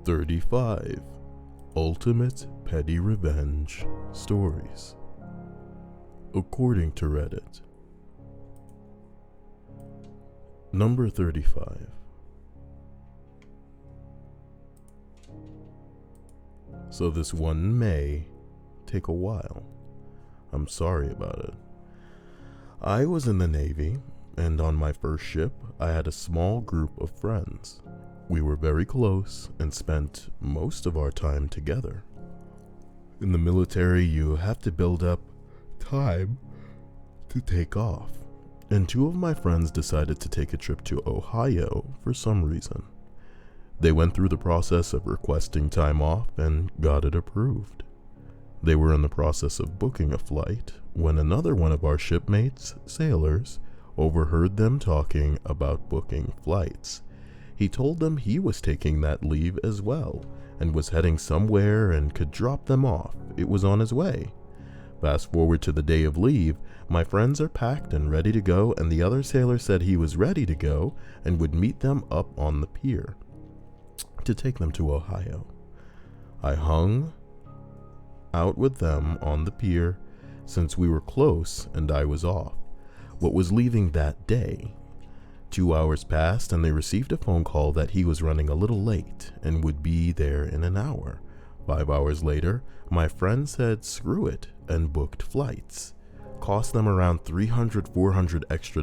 35 Ultimate Petty Revenge Stories, according to Reddit. Number 35. So this one may take a while. I'm sorry about it. I was in the Navy, and on my first ship, I had a small group of friends. We were very close and spent most of our time together. In the military, you have to build up time to take off, and two of my friends decided to take a trip to Ohio for some reason. They went through the process of requesting time off and got it approved. They were in the process of booking a flight when another one of our shipmates, sailors, overheard them talking about booking flights. He told them he was taking that leave as well and was heading somewhere and could drop them off. It was on his way. Fast forward to the day of leave, my friends are packed and ready to go, and the other sailor said he was ready to go and would meet them up on the pier to take them to Ohio. I hung out with them on the pier since we were close and I was off. What was leaving that day? 2 hours passed and they received a phone call that he was running a little late and would be there in an hour. 5 hours later, my friend said screw it and booked flights. Cost them around $300-400 extra,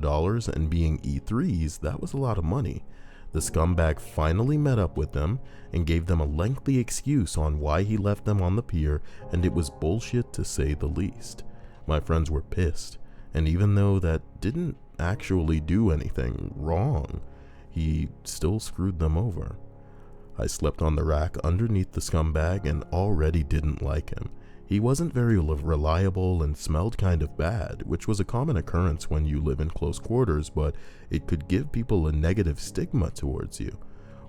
and being E3s, that was a lot of money. The scumbag finally met up with them and gave them a lengthy excuse on why he left them on the pier, and it was bullshit to say the least. My friends were pissed, and even though that didn't actually do anything wrong, he still screwed them over. I slept on the rack underneath the scumbag and already didn't like him. He wasn't very reliable and smelled kind of bad, which was a common occurrence when you live in close quarters, but it could give people a negative stigma towards you.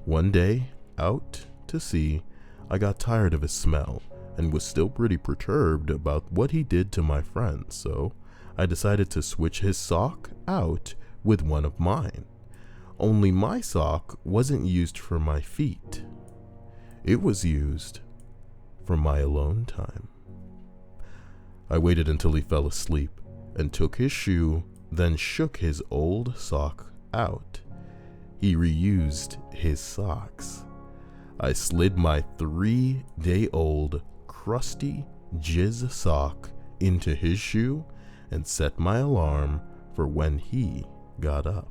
One day, out to sea, I got tired of his smell and was still pretty perturbed about what he did to my friends, so I decided to switch his sock out with one of mine. Only my sock wasn't used for my feet. It was used for my alone time. I waited until he fell asleep and took his shoe, then shook his old sock out. He reused his socks. I slid my 3-day-old crusty jizz sock into his shoe and set my alarm for when he got up.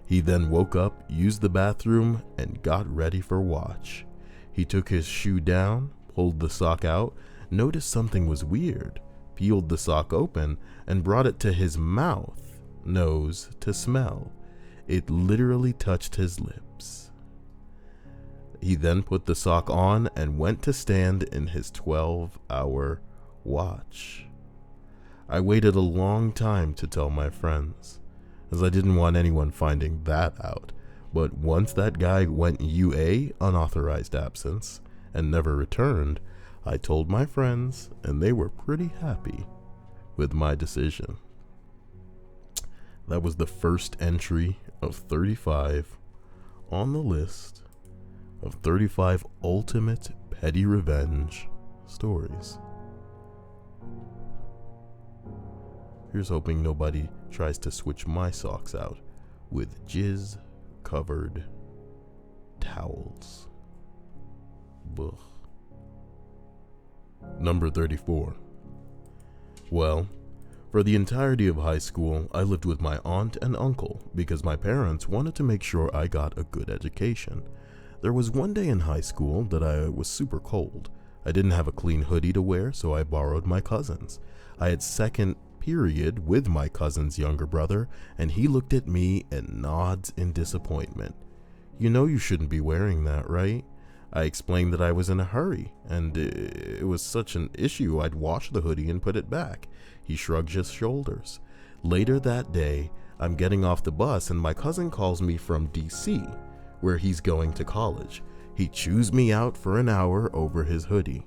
He then woke up, used the bathroom, and got ready for watch. He took his shoe down, pulled the sock out, noticed something was weird, peeled the sock open, and brought it to his mouth, nose to smell. It literally touched his lips. He then put the sock on and went to stand in his 12-hour watch. I waited a long time to tell my friends, as I didn't want anyone finding that out, but once that guy went UA, unauthorized absence, and never returned, I told my friends, and they were pretty happy with my decision. That was the first entry of 35 on the list of 35 ultimate petty revenge stories. Here's hoping nobody tries to switch my socks out with jizz-covered towels. Ugh. Number 34. Well, for the entirety of high school, I lived with my aunt and uncle because my parents wanted to make sure I got a good education. There was one day in high school that I was super cold. I didn't have a clean hoodie to wear, so I borrowed my cousin's. I had second period with my cousin's younger brother, and he looked at me and nods in disappointment. "You know you shouldn't be wearing that, right?" I explained that I was in a hurry, and it was such an issue I'd wash the hoodie and put it back. He shrugged his shoulders. Later that day, I'm getting off the bus and my cousin calls me from DC, where he's going to college. He chews me out for an hour over his hoodie.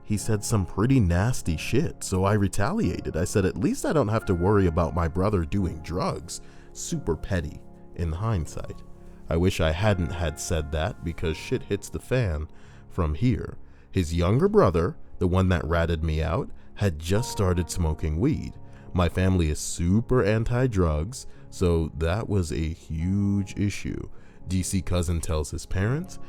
He said some pretty nasty shit, so I retaliated. I said, at least I don't have to worry about my brother doing drugs. Super petty, in hindsight. I wish I hadn't had said that because shit hits the fan from here. His younger brother, the one that ratted me out, had just started smoking weed. My family is super anti-drugs, so that was a huge issue. DC cousin tells his parents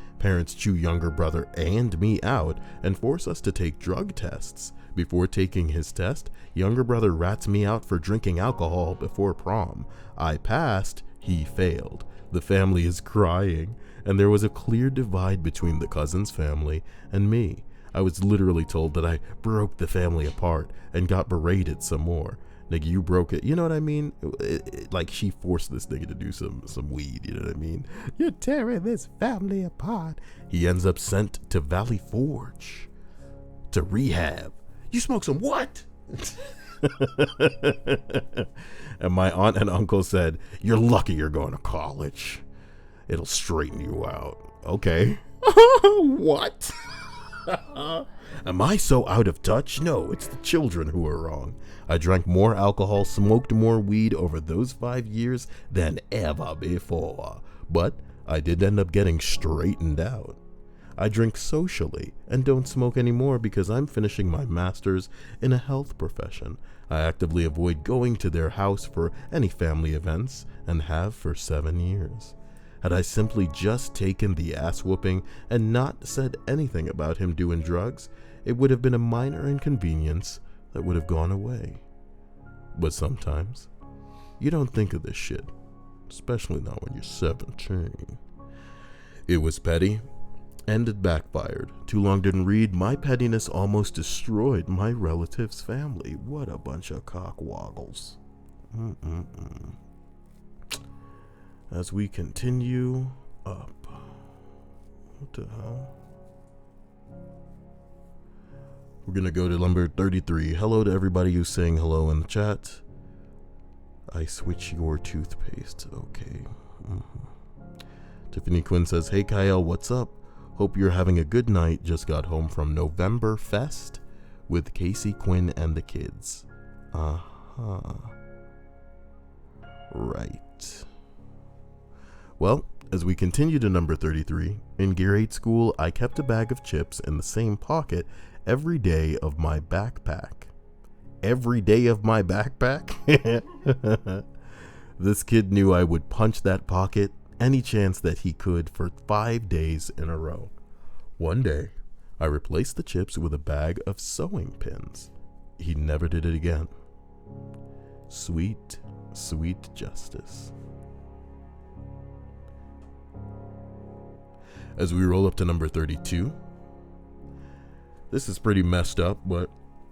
chew younger brother and me out and force us to take drug tests. Before taking his test, younger brother rats me out for drinking alcohol before prom. I passed, he failed. The family is crying, and there was a clear divide between the cousin's family and me. I was literally told that I broke the family apart and got berated some more. Nigga, you broke it. You know what I mean? Like she forced this nigga to do some weed. You know what I mean? You're tearing this family apart. He ends up sent to Valley Forge to rehab. You smoke some what? And my aunt and uncle said, you're lucky you're going to college. It'll straighten you out. Okay. What? Am I so out of touch? No, it's the children who are wrong. I drank more alcohol, smoked more weed over those 5 years than ever before. But I did end up getting straightened out. I drink socially and don't smoke anymore because I'm finishing my master's in a health profession. I actively avoid going to their house for any family events and have for 7 years. Had I simply just taken the ass whooping and not said anything about him doing drugs, it would have been a minor inconvenience that would have gone away. But sometimes, you don't think of this shit, especially not when you're 17. It was petty, and it backfired. Too long didn't read. My pettiness almost destroyed my relative's family. What a bunch of cockwoggles. As we continue up. What the hell? We're going to go to number 33. Hello to everybody who's saying hello in the chat. I switch your toothpaste. Okay. Tiffany Quinn says, hey Kyle, what's up? Hope you're having a good night. Just got home from November Fest with Casey Quinn and the kids. Right. Well, as we continue to number 33, in grade school, I kept a bag of chips in the same pocket every day of my backpack. Every day of my backpack? This kid knew I would punch that pocket any chance that he could for 5 days in a row. One day, I replaced the chips with a bag of sewing pins. He never did it again. Sweet, sweet justice. As we roll up to number 32, this is pretty messed up, but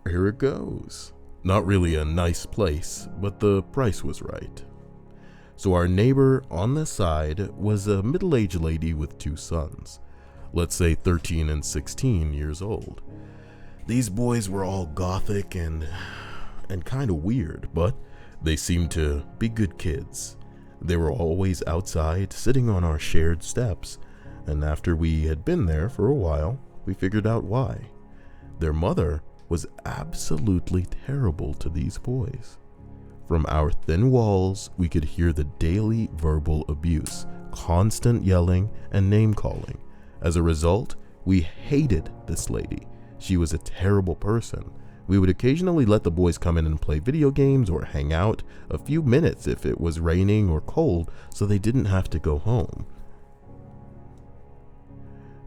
here it goes. Not really a nice place, but the price was right. So our neighbor on the side was a middle-aged lady with 2 sons, let's say 13 and 16 years old. These boys were all gothic and kind of weird, but they seemed to be good kids. They were always outside, sitting on our shared steps, and after we had been there for a while, we figured out why. Their mother was absolutely terrible to these boys. From our thin walls, we could hear the daily verbal abuse, constant yelling and name-calling. As a result, we hated this lady. She was a terrible person. We would occasionally let the boys come in and play video games or hang out a few minutes if it was raining or cold, so they didn't have to go home.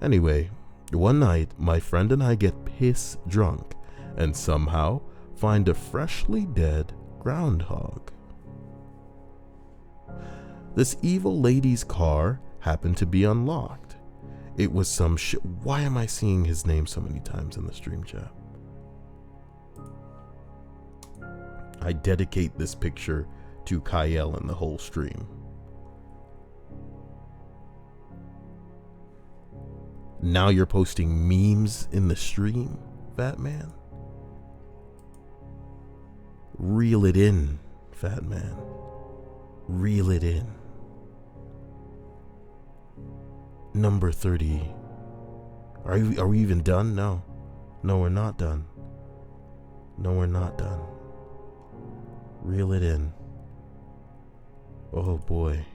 Anyway, one night, my friend and I get piss drunk and somehow find a freshly dead groundhog. This evil lady's car happened to be unlocked. It was some shit. Why am I seeing his name so many times in the stream chat? I dedicate this picture to Kyle and the whole stream. Now you're posting memes in the stream, fat man? Reel it in, fat man. Reel it in. Number 30. Are we even done? No. No, we're not done. No, we're not done. Reel it in. Oh boy.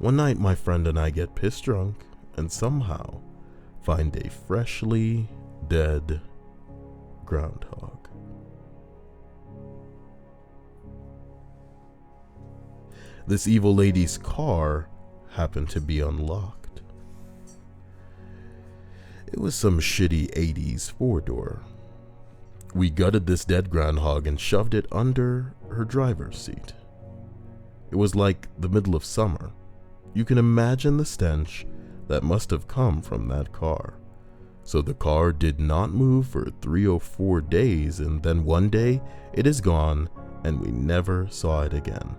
One night my friend and I get pissed drunk and somehow find a freshly dead groundhog. This evil lady's car happened to be unlocked. It was some shitty 80s 4-door. We gutted this dead groundhog and shoved it under her driver's seat. It was like the middle of summer. You can imagine the stench that must have come from that car. So the car did not move for 3 or 4 days, and then one day it is gone and we never saw it again.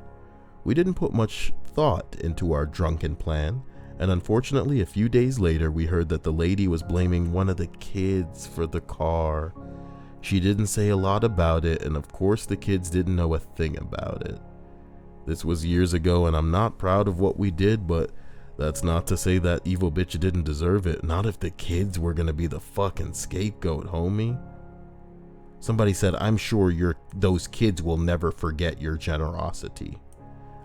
We didn't put much thought into our drunken plan, and unfortunately a few days later we heard that the lady was blaming one of the kids for the car. She didn't say a lot about it, and of course the kids didn't know a thing about it. This was years ago and I'm not proud of what we did, but that's not to say that evil bitch didn't deserve it. Not if the kids were gonna be the fucking scapegoat, homie. Somebody said, I'm sure those kids will never forget your generosity.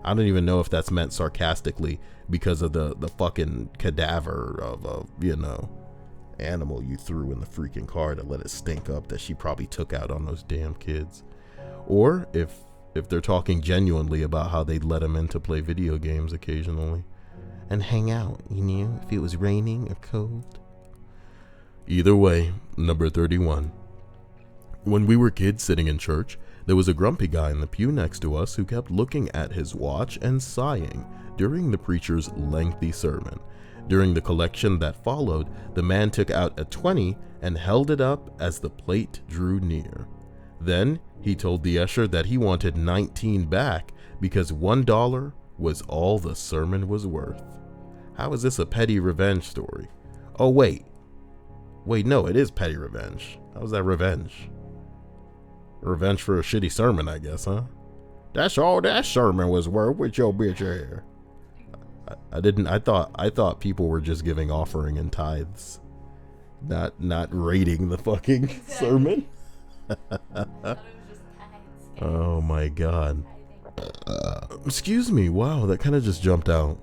I don't even know if that's meant sarcastically because of the fucking cadaver of a, animal you threw in the freaking car to let it stink up that she probably took out on those damn kids. Or if they're talking genuinely about how they'd let him in to play video games occasionally and hang out, if it was raining or cold. Either way, number 31. When we were kids sitting in church, there was a grumpy guy in the pew next to us who kept looking at his watch and sighing during the preacher's lengthy sermon. During the collection that followed, the man took out a 20 and held it up as the plate drew near. Then he told the usher that he wanted 19 back because $1 was all the sermon was worth. How is this a petty revenge story? Oh, wait, no, it is petty revenge. How is that revenge? Revenge for a shitty sermon, I guess, huh? That's all that sermon was worth with your bitch hair. I thought people were just giving offering and tithes, not rating the fucking sermon. Oh my god. Excuse me. Wow, that kind of just jumped out.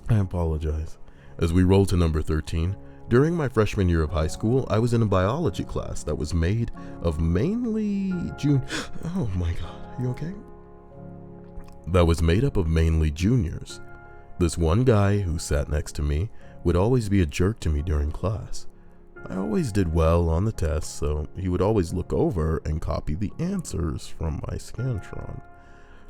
I apologize. As we roll to number 13, during my freshman year of high school, I was in a biology class that was made of mainly Oh my god, you okay? That was made up of mainly juniors. This one guy who sat next to me would always be a jerk to me during class. I always did well on the tests, so he would always look over and copy the answers from my Scantron.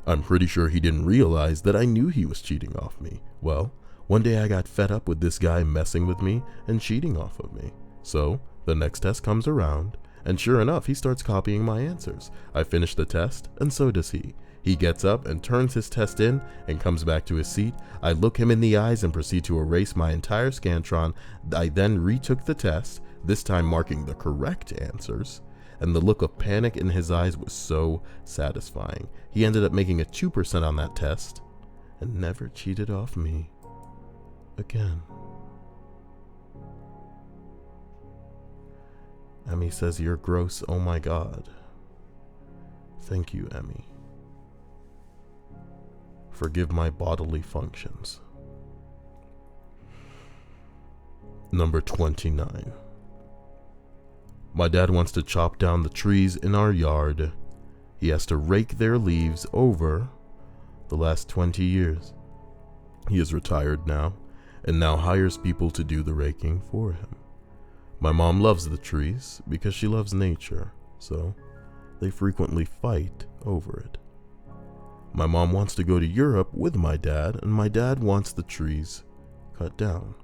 I'm pretty sure he didn't realize that I knew he was cheating off me. Well, one day I got fed up with this guy messing with me and cheating off of me. So, the next test comes around, and sure enough, he starts copying my answers. I finish the test, and so does he. He gets up and turns his test in and comes back to his seat. I look him in the eyes and proceed to erase my entire Scantron. I then retook the test, this time marking the correct answers, and the look of panic in his eyes was so satisfying. He ended up making a 2% on that test and never cheated off me again. Emmy says, "You're gross, oh my god." Thank you, Emmy. Forgive my bodily functions. Number 29. My dad wants to chop down the trees in our yard. He has to rake their leaves over the last 20 years. He is retired now, and now hires people to do the raking for him. My mom loves the trees because she loves nature, so they frequently fight over it. My mom wants to go to Europe with my dad, and my dad wants the trees cut down.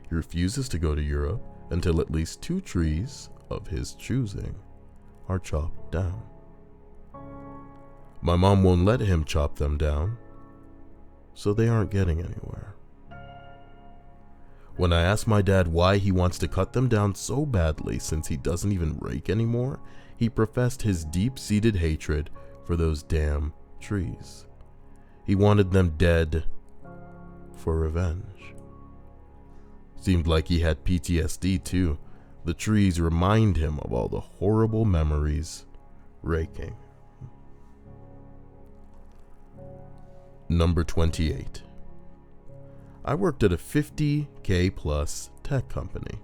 He refuses to go to Europe until at least 2 trees of his choosing are chopped down. My mom won't let him chop them down, so they aren't getting anywhere. When I asked my dad why he wants to cut them down so badly since he doesn't even rake anymore, he professed his deep-seated hatred for those damn trees. He wanted them dead for revenge. Seemed like he had PTSD too. The trees remind him of all the horrible memories raking. Number 28. I worked at a 50K plus tech company.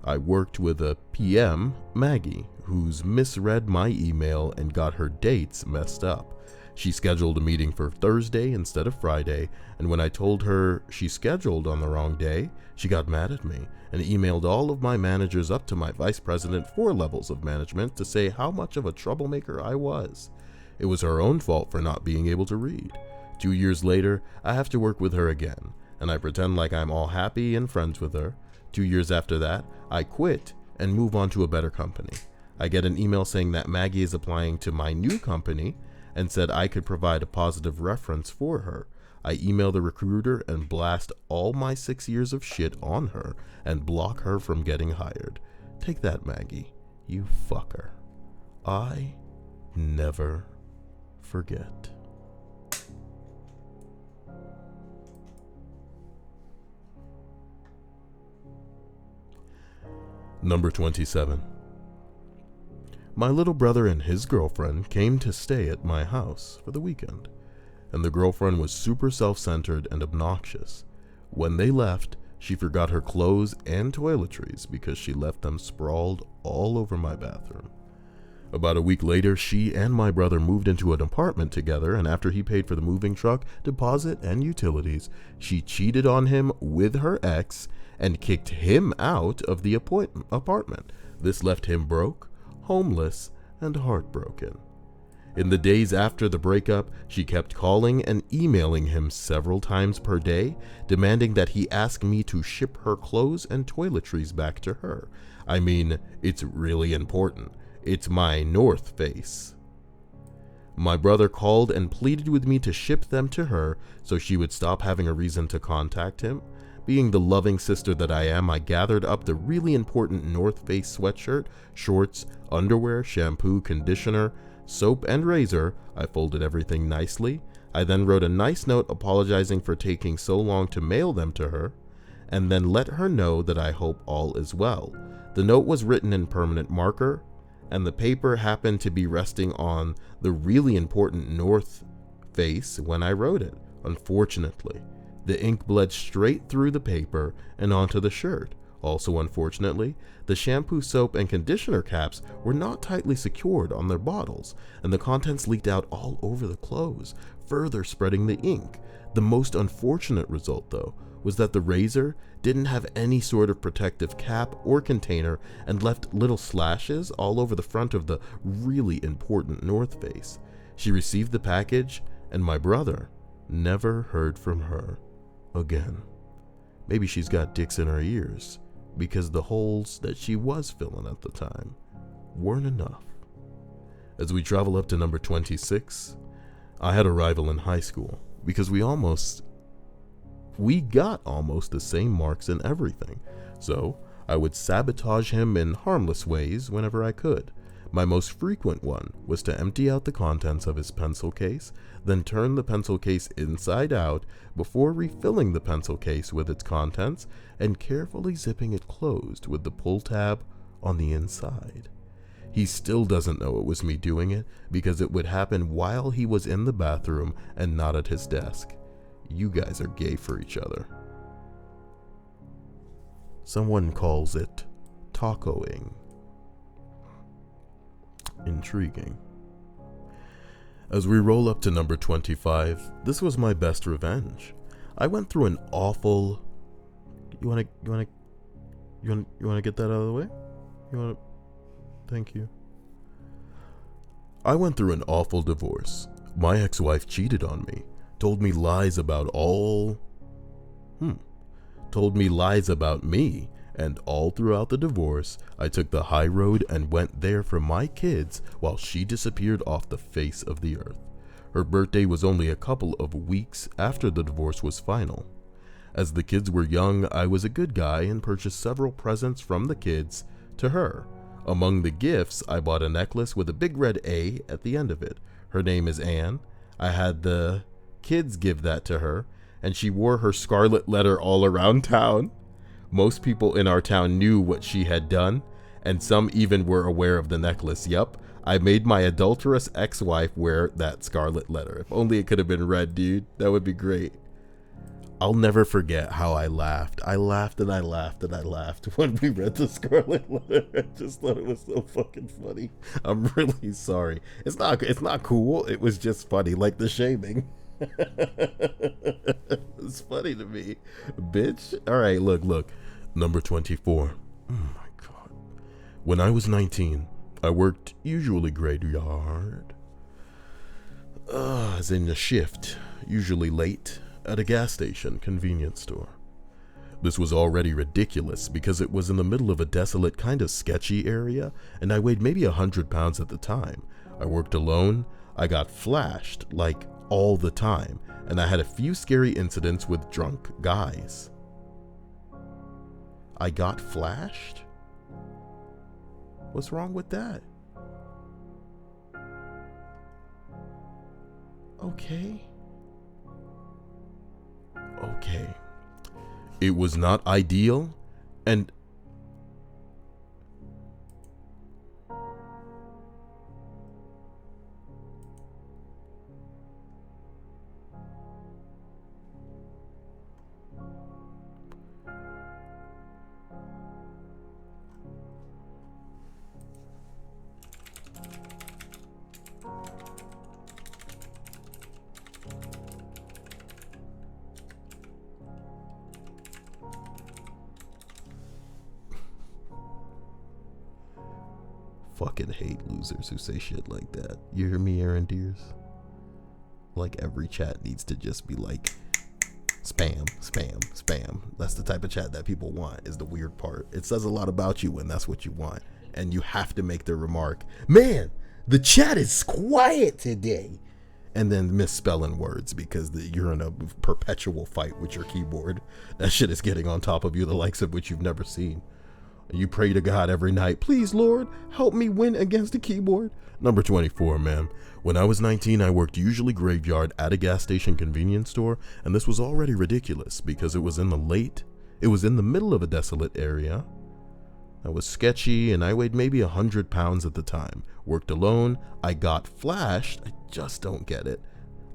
I worked with a PM, Maggie, who's misread my email and got her dates messed up. She scheduled a meeting for Thursday instead of Friday, and when I told her she scheduled on the wrong day, she got mad at me and emailed all of my managers up to my vice president 4 levels of management to say how much of a troublemaker I was. It was her own fault for not being able to read. 2 years later, I have to work with her again, and I pretend like I'm all happy and friends with her. 2 years after that, I quit and move on to a better company. I get an email saying that Maggie is applying to my new company and said I could provide a positive reference for her. I email the recruiter and blast all my 6 years of shit on her and block her from getting hired. Take that, Maggie, you fucker. I never forget. Number 27. My little brother and his girlfriend came to stay at my house for the weekend, and the girlfriend was super self-centered and obnoxious. When they left, she forgot her clothes and toiletries because she left them sprawled all over my bathroom. About a week later, she and my brother moved into an apartment together, and after he paid for the moving truck, deposit, and utilities, she cheated on him with her ex and kicked him out of the apartment. This left him broke, homeless, and heartbroken. In the days after the breakup, she kept calling and emailing him several times per day, demanding that he ask me to ship her clothes and toiletries back to her. I mean, it's really important. It's my North Face. My brother called and pleaded with me to ship them to her so she would stop having a reason to contact him. Being the loving sister that I am, I gathered up the really important North Face sweatshirt, shorts, underwear, shampoo, conditioner, soap, and razor. I folded everything nicely. I then wrote a nice note apologizing for taking so long to mail them to her, and then let her know that I hope all is well. The note was written in permanent marker, and the paper happened to be resting on the really important North Face when I wrote it. Unfortunately, the ink bled straight through the paper and onto the shirt. Also, unfortunately, the shampoo, soap, and conditioner caps were not tightly secured on their bottles, and the contents leaked out all over the clothes, further spreading the ink. The most unfortunate result, though, was that the razor didn't have any sort of protective cap or container and left little slashes all over the front of the really important North Face. She received the package, and my brother never heard from her again. Maybe she's got dicks in her ears, because the holes that she was filling at the time weren't enough. As we travel up to number 26, I had a rival in high school because we got almost the same marks in everything, so I would sabotage him in harmless ways whenever I could. My most frequent one was to empty out the contents of his pencil case, then turn the pencil case inside out before refilling the pencil case with its contents and carefully zipping it closed with the pull tab on the inside. He still doesn't know it was me doing it because it would happen while he was in the bathroom and not at his desk. You guys are gay for each other. Someone calls it tacoing. Intriguing. As we roll up to number 25, this was my best revenge. I went through an awful... You wanna get that out of the way? Thank you. I went through an awful divorce. My ex-wife cheated on me, told me lies about me, and all throughout the divorce, I took the high road and went there for my kids while she disappeared off the face of the earth. Her birthday was only a couple of weeks after the divorce was final. As the kids were young, I was a good guy and purchased several presents from the kids to her. Among the gifts, I bought a necklace with a big red A at the end of it. Her name is Anne. I had the kids give that to her, and she wore her Scarlet letter all around town. Most people in our town knew what she had done, and some even were aware of the necklace. Yup, I made my adulterous ex-wife wear that Scarlet letter. If only it could have been red, dude. That would be great. I'll never forget how I laughed. I laughed and I laughed and I laughed when we read the Scarlet letter. I just thought it was so fucking funny. I'm really sorry. It's not cool. It was just funny, like the shaming. It's funny to me, bitch. All right, look. Number 24. Oh my god. When I was 19, I worked usually graveyard. As in a shift, usually late, at a gas station convenience store. This was already ridiculous because it was in the middle of a desolate, kind of sketchy area, and I weighed maybe 100 pounds at the time. I worked alone. I got flashed, like, all the time, and I had a few scary incidents with drunk guys. I got flashed? What's wrong with that? Okay. It was not ideal, and fucking hate losers who say shit like that. You hear me, Aaron Deers? Like, every chat needs to just be like spam, spam, spam. That's the type of chat that people want, is the weird part. It says a lot about you when that's what you want. And you have to make the remark, man, the chat is quiet today. And then misspelling words because you're in a perpetual fight with your keyboard. That shit is getting on top of you, the likes of which you've never seen. You pray to God every night, please, Lord, help me win against the keyboard. Number 24, man. When I was 19, I worked usually graveyard at a gas station convenience store, and this was already ridiculous because it was in the middle of a desolate area. I was sketchy, and I weighed maybe 100 pounds at the time. Worked alone. I got flashed. I just don't get it.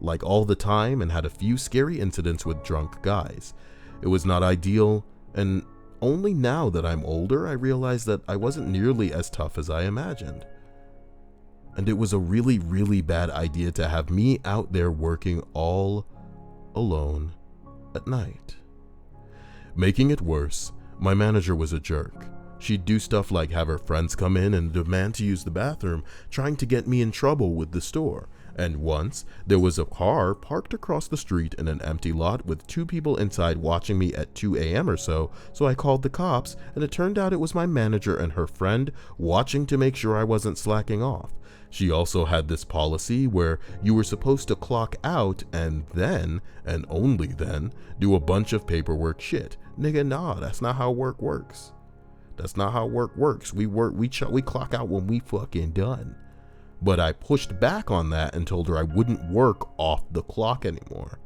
Like, all the time, and had a few scary incidents with drunk guys. It was not ideal, and only now that I'm older, I realize that I wasn't nearly as tough as I imagined. And it was a really, really bad idea to have me out there working all alone at night. Making it worse, my manager was a jerk. She'd do stuff like have her friends come in and demand to use the bathroom, trying to get me in trouble with the store. And once, there was a car parked across the street in an empty lot with 2 people inside watching me at 2 a.m. or so I called the cops, and it turned out it was my manager and her friend watching to make sure I wasn't slacking off. She also had this policy where you were supposed to clock out and then, and only then, do a bunch of paperwork shit. Nigga, nah, that's not how work works. That's not how work works. We clock out when we fucking done. But I pushed back on that and told her I wouldn't work off the clock anymore.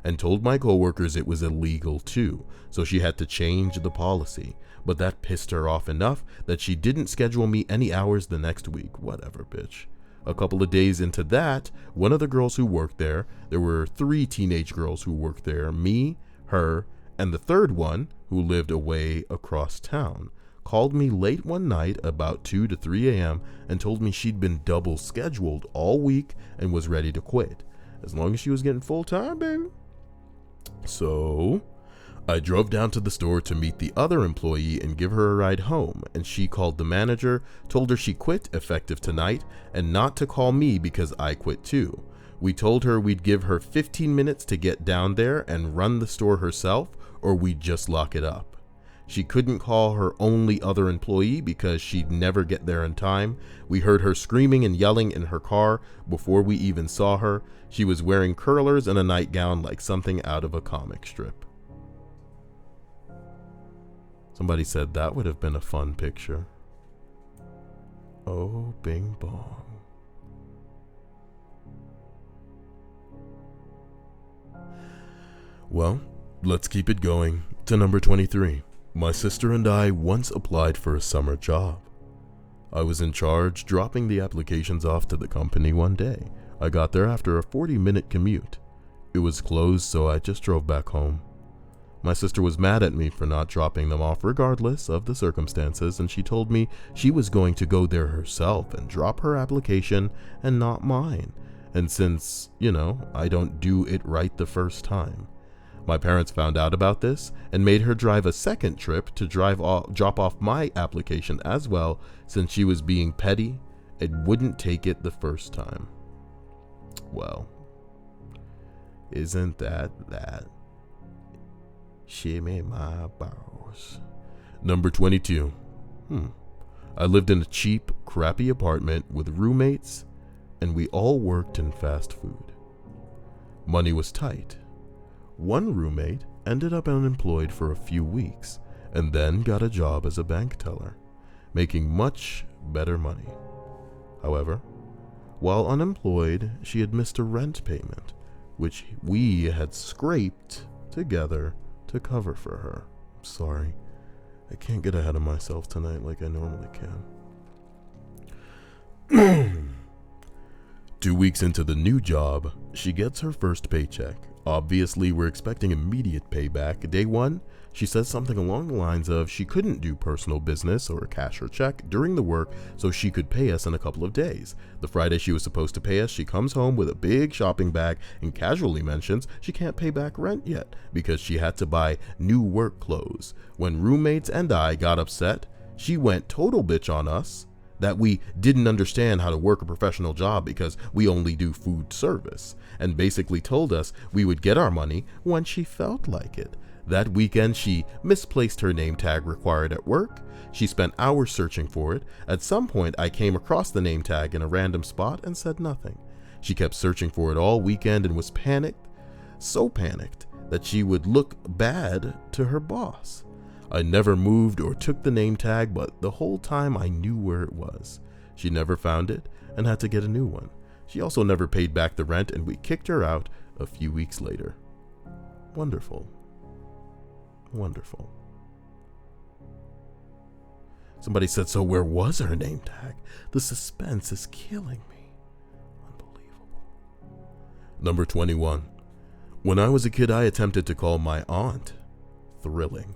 And told my coworkers it was illegal too, so she had to change the policy. But that pissed her off enough that she didn't schedule me any hours the next week. Whatever, bitch. A couple of days into that, one of the girls who worked there were 3 teenage girls who worked there, me, her, and the third one, who lived away across town, called me late one night about 2 to 3 a.m. and told me she'd been double scheduled all week and was ready to quit, as long as she was getting full time, baby. So I drove down to the store to meet the other employee and give her a ride home, and she called the manager, told her she quit effective tonight, and not to call me because I quit too. We told her we'd give her 15 minutes to get down there and run the store herself, or we'd just lock it up. She couldn't call her only other employee because she'd never get there in time. We heard her screaming and yelling in her car before we even saw her. She was wearing curlers and a nightgown like something out of a comic strip. Somebody said that would have been a fun picture. Oh, bing bong. Well, let's keep it going to number 23. My sister and I once applied for a summer job. I was in charge, dropping the applications off to the company one day. I got there after a 40-minute commute. It was closed, so I just drove back home. My sister was mad at me for not dropping them off regardless of the circumstances, and she told me she was going to go there herself and drop her application and not mine. And since, I don't do it right the first time. My parents found out about this and made her drive a second trip to drop off my application as well, since she was being petty and wouldn't take it the first time. Well, isn't that? Shimmy my balls. Number 22. I lived in a cheap, crappy apartment with roommates, and we all worked in fast food. Money was tight. One roommate ended up unemployed for a few weeks and then got a job as a bank teller, making much better money. However, while unemployed, she had missed a rent payment, which we had scraped together to cover for her. I'm sorry, I can't get ahead of myself tonight like I normally can. 2 weeks into the new job, she gets her first paycheck. Obviously, we're expecting immediate payback. Day one, she says something along the lines of she couldn't do personal business or cash her check during the work, so she could pay us in a couple of days. The Friday she was supposed to pay us, she comes home with a big shopping bag and casually mentions she can't pay back rent yet because she had to buy new work clothes. When roommates and I got upset, she went total bitch on us that we didn't understand how to work a professional job because we only do food service, and basically told us we would get our money when she felt like it. That weekend, she misplaced her name tag required at work. She spent hours searching for it. At some point, I came across the name tag in a random spot and said nothing. She kept searching for it all weekend and was panicked, so panicked that she would look bad to her boss. I never moved or took the name tag, but the whole time I knew where it was. She never found it and had to get a new one. She also never paid back the rent, and we kicked her out a few weeks later. Wonderful. Wonderful. Somebody said, so where was her name tag? The suspense is killing me. Unbelievable. Number 21. When I was a kid, I attempted to call my aunt. Thrilling.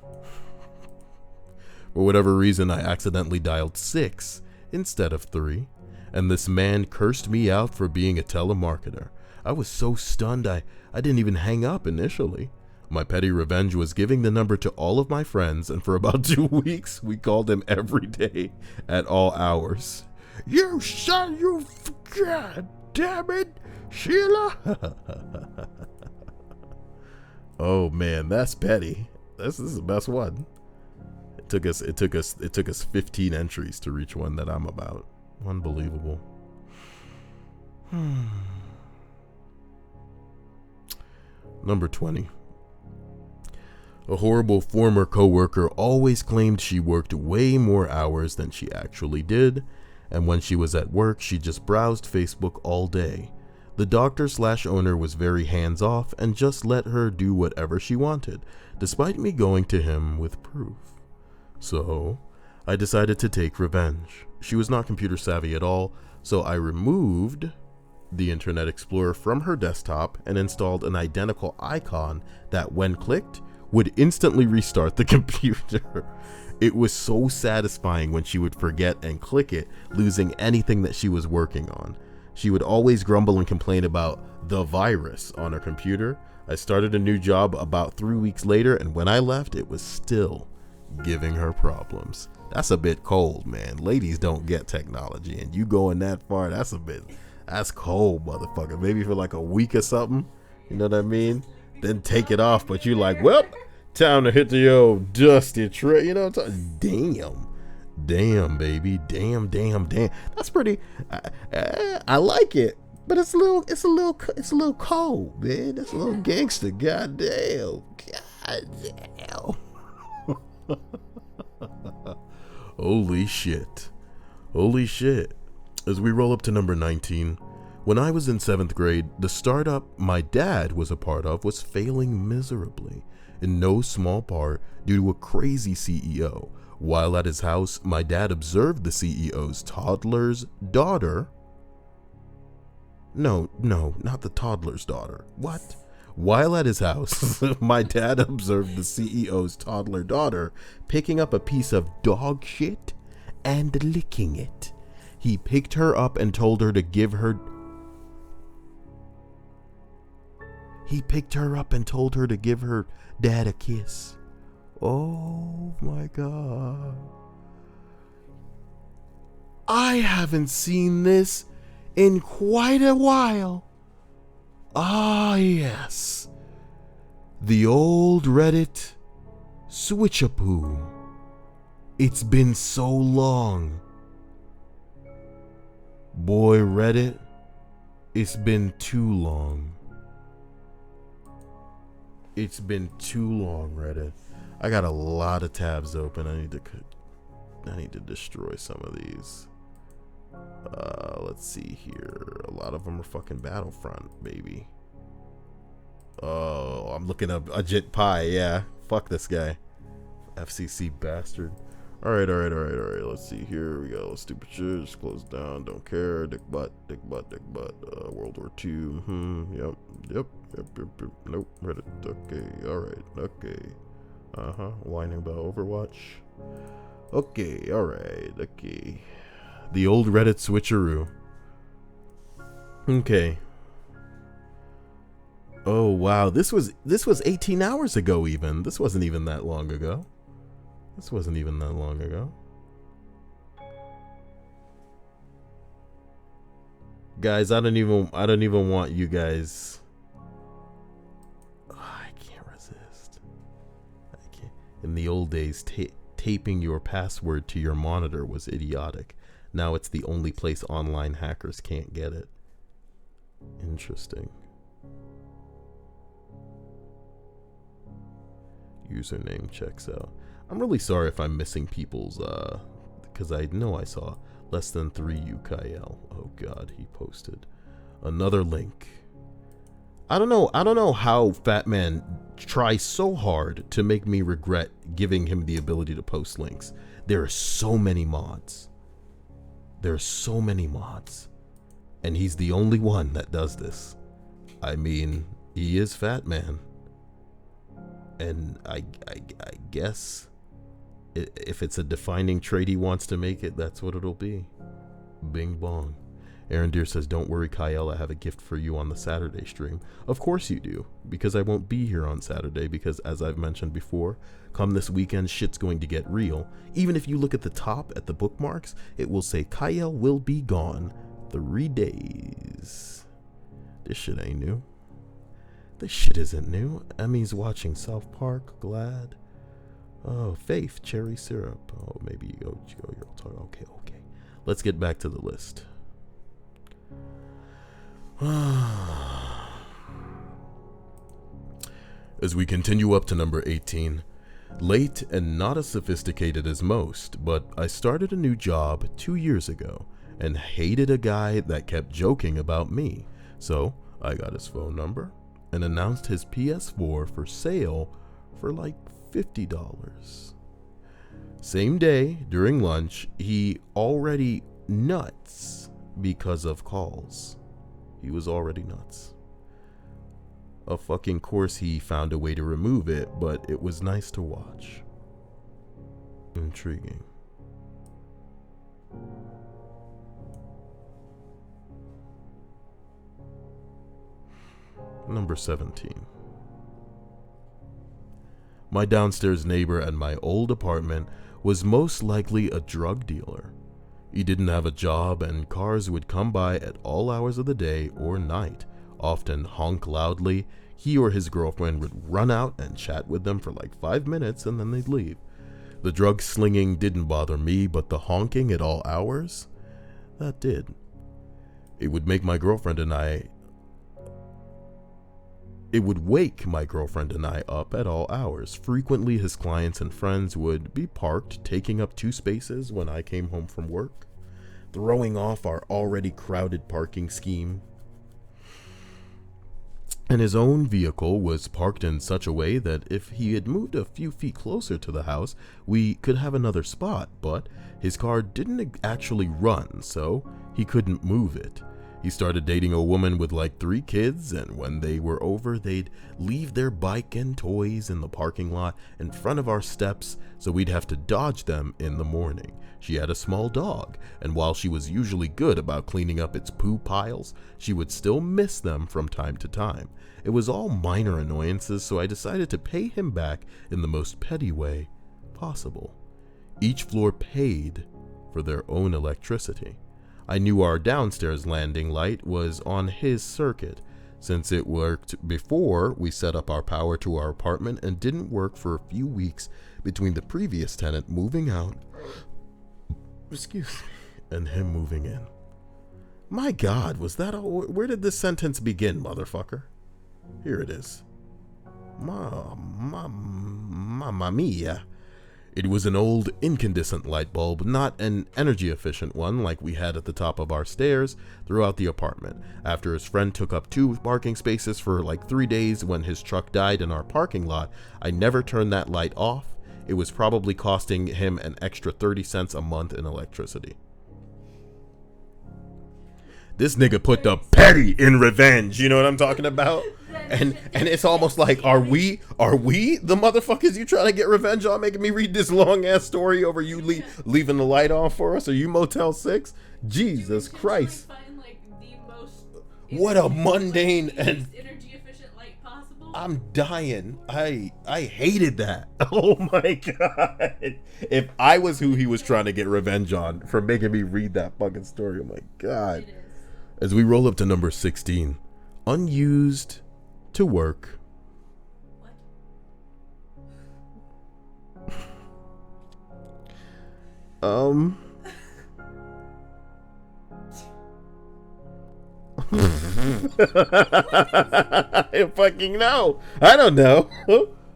For whatever reason, I accidentally dialed 6 instead of 3, and this man cursed me out for being a telemarketer. I was so stunned I didn't even hang up initially. My petty revenge was giving the number to all of my friends, and for about 2 weeks, we called him every day at all hours. You son, you God damn it, Sheila. Oh man, that's petty. This is the best one. It took us 15 entries to reach one that I'm about. Unbelievable. Number 20. A horrible former coworker always claimed she worked way more hours than she actually did, and when she was at work, she just browsed Facebook all day. The doctor/owner was very hands-off and just let her do whatever she wanted, despite me going to him with proof. So, I decided to take revenge. She was not computer savvy at all, so I removed the Internet Explorer from her desktop and installed an identical icon that, when clicked, would instantly restart the computer. It was so satisfying when she would forget and click it, losing anything that she was working on. She would always grumble and complain about the virus on her computer. I started a new job about 3 weeks later, and when I left, it was still giving her problems. That's a bit cold, man. Ladies don't get technology, and you going that far, that's cold, motherfucker. Maybe for like a week or something, you know what I mean? Then take it off, but you like, well, time to hit the old dusty tray, you know what I'm talking? Damn, baby, damn. That's pretty. I like it, but it's a little cold, man. That's a little gangster. Goddamn. Holy shit. As we roll up to number 19, when I was in 7th grade, the startup my dad was a part of was failing miserably, in no small part due to a crazy CEO. While at his house, my dad observed the CEO's toddler's daughter. No, not the toddler's daughter. What? While at his house, my dad observed the CEO's toddler daughter picking up a piece of dog shit and licking it. He picked her up and told her to give her... He picked her up and told her to give her dad a kiss. Oh my God. I haven't seen this in quite a while. Ah, yes. The old Reddit switch-a-poo. It's been so long. Boy, Reddit, it's been too long. It's been too long, Reddit. I got a lot of tabs open. I need to destroy some of these. Let's see here. A lot of them are fucking Battlefront, baby. Oh, I'm looking up Ajit Pai. Yeah, fuck this guy, FCC bastard. All right. Let's see. Here we go. Stupid shit. Just close down. Don't care. Dick butt. World War II. Yep. Nope. Reddit. Okay. All right. Okay. Whining about Overwatch. Okay. All right. Okay. The old Reddit switcheroo. Okay. Oh wow. This was 18 hours ago. Even this wasn't even that long ago. Guys, I don't even want you guys. Oh, I can't resist. I can't. In the old days, taping your password to your monitor was idiotic. Now it's the only place online hackers can't get it. Interesting. Username checks out. I'm really sorry if I'm missing people's, because I know I saw less than 3 UKL. Oh God, he posted another link. I don't know how Fat Man tries so hard to make me regret giving him the ability to post links. There are so many mods. And he's the only one that does this. I mean, he is Fat Man. And I guess if it's a defining trait he wants to make it, that's what it'll be. Bing bong. Aaron Deere says, don't worry, Kyle, I have a gift for you on the Saturday stream. Of course you do, because I won't be here on Saturday, because as I've mentioned before, come this weekend, shit's going to get real. Even if you look at the top, at the bookmarks, it will say, Kyle will be gone 3 days. This shit ain't new. This shit isn't new. Emmy's watching South Park, glad. Oh, Faith, cherry syrup. Oh, maybe you go your talk. Okay. Let's get back to the list. As we continue up to number 18, late and not as sophisticated as most, but I started a new job 2 years ago and hated a guy that kept joking about me. So I got his phone number and announced his PS4 for sale for like $50. Same day, during lunch, he already nuts because of calls. He was already nuts. Of fucking course he found a way to remove it, but it was nice to watch. Intriguing. Number 17. My downstairs neighbor at my old apartment was most likely a drug dealer. He didn't have a job, and cars would come by at all hours of the day or night, often honk loudly. He or his girlfriend would run out and chat with them for like 5 minutes, and then they'd leave. The drug slinging didn't bother me, but the honking at all hours, that did. It would wake my girlfriend and I up at all hours. Frequently, his clients and friends would be parked, taking up 2 spaces when I came home from work, throwing off our already crowded parking scheme. And his own vehicle was parked in such a way that if he had moved a few feet closer to the house, we could have another spot, but his car didn't actually run, so he couldn't move it. He started dating a woman with like 3 kids, and when they were over, they'd leave their bike and toys in the parking lot in front of our steps, so we'd have to dodge them in the morning. She had a small dog, and while she was usually good about cleaning up its poo piles, she would still miss them from time to time. It was all minor annoyances, so I decided to pay him back in the most petty way possible. Each floor paid for their own electricity. I knew our downstairs landing light was on his circuit, since it worked before we set up our power to our apartment and didn't work for a few weeks between the previous tenant moving out, and him moving in. My God, was that all? Where did this sentence begin, motherfucker? Here it is. Mamma mia. It was an old incandescent light bulb, not an energy efficient one like we had at the top of our stairs throughout the apartment. After his friend took up 2 parking spaces for like 3 days when his truck died in our parking lot, I never turned that light off. It was probably costing him an extra 30 cents a month in electricity. This nigga put the petty in revenge, you know what I'm talking about? And it's almost like, are we the motherfuckers you trying to get revenge on, making me read this long ass story over you leaving the light on for us? Are you Motel 6? Jesus Christ. Find, like, the most what a mundane and energy efficient light possible. I'm dying. I hated that. Oh my God. If I was who he was trying to get revenge on for making me read that fucking story, oh my God. As we roll up to number 16, unused to work. What? I fucking know. I don't know.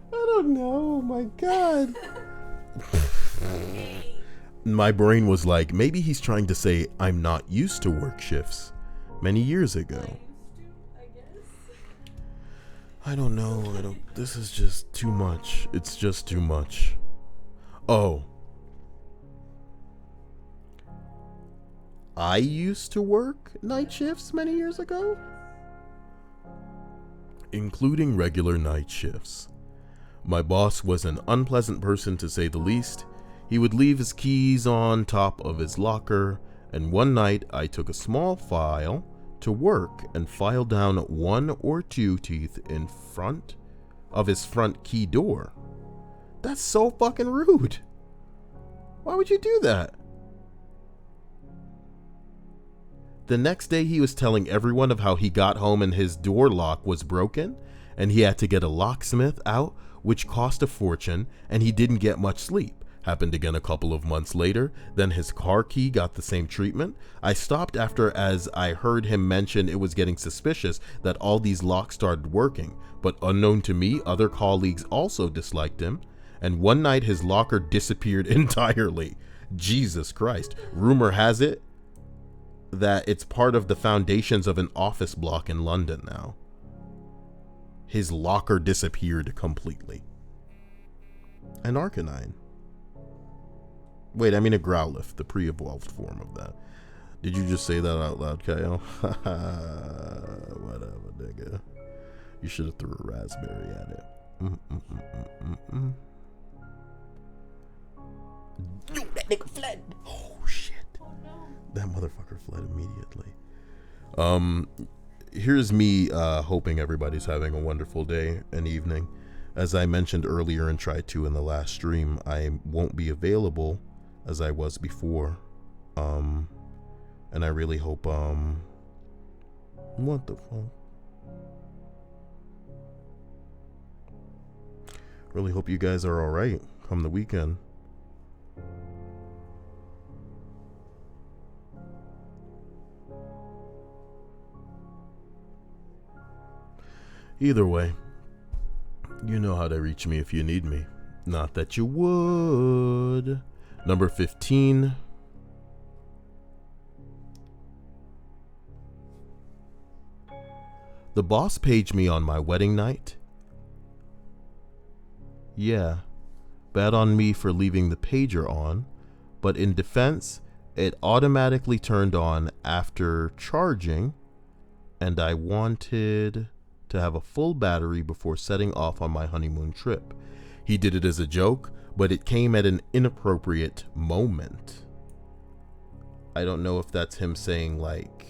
Oh my God. My brain was like, maybe he's trying to say I'm not used to work shifts many years ago. I don't know. This is just too much. It's just too much. Oh. I used to work night shifts many years ago, including regular night shifts. My boss was an unpleasant person, to say the least. He would leave his keys on top of his locker, and one night I took a small file to work and filed down 1 or 2 teeth in front of his front key door. That's so fucking rude. Why would you do that? The next day he was telling everyone of how he got home and his door lock was broken and he had to get a locksmith out, which cost a fortune, and he didn't get much sleep. Happened again a couple of months later. Then his car key got the same treatment. I stopped after, as I heard him mention it was getting suspicious that all these locks started working, but unknown to me, other colleagues also disliked him, and one night his locker disappeared entirely. Jesus Christ. Rumor has it that it's part of the foundations of an office block in London now. His locker disappeared completely. An Arcanine. Wait, I mean a Growlithe, the pre-evolved form of that. Did you just say that out loud, Kyle? Whatever, nigga. You should have threw a raspberry at it. Dude, that nigga fled. Oh, shit. Oh, no. That motherfucker fled immediately. Here's me hoping everybody's having a wonderful day and evening. As I mentioned earlier and tried to in the last stream, I won't be available as I was before. And I really hope, what the fuck? Really hope you guys are alright come the weekend. Either way, you know how to reach me if you need me. Not that you would. Number 15. The boss paged me on my wedding night. Yeah, bad on me for leaving the pager on, but in defense, It automatically turned on after charging, and I wanted to have a full battery before setting off on my honeymoon trip. He did it as a joke, but it came at an inappropriate moment. I don't know if that's him saying, like,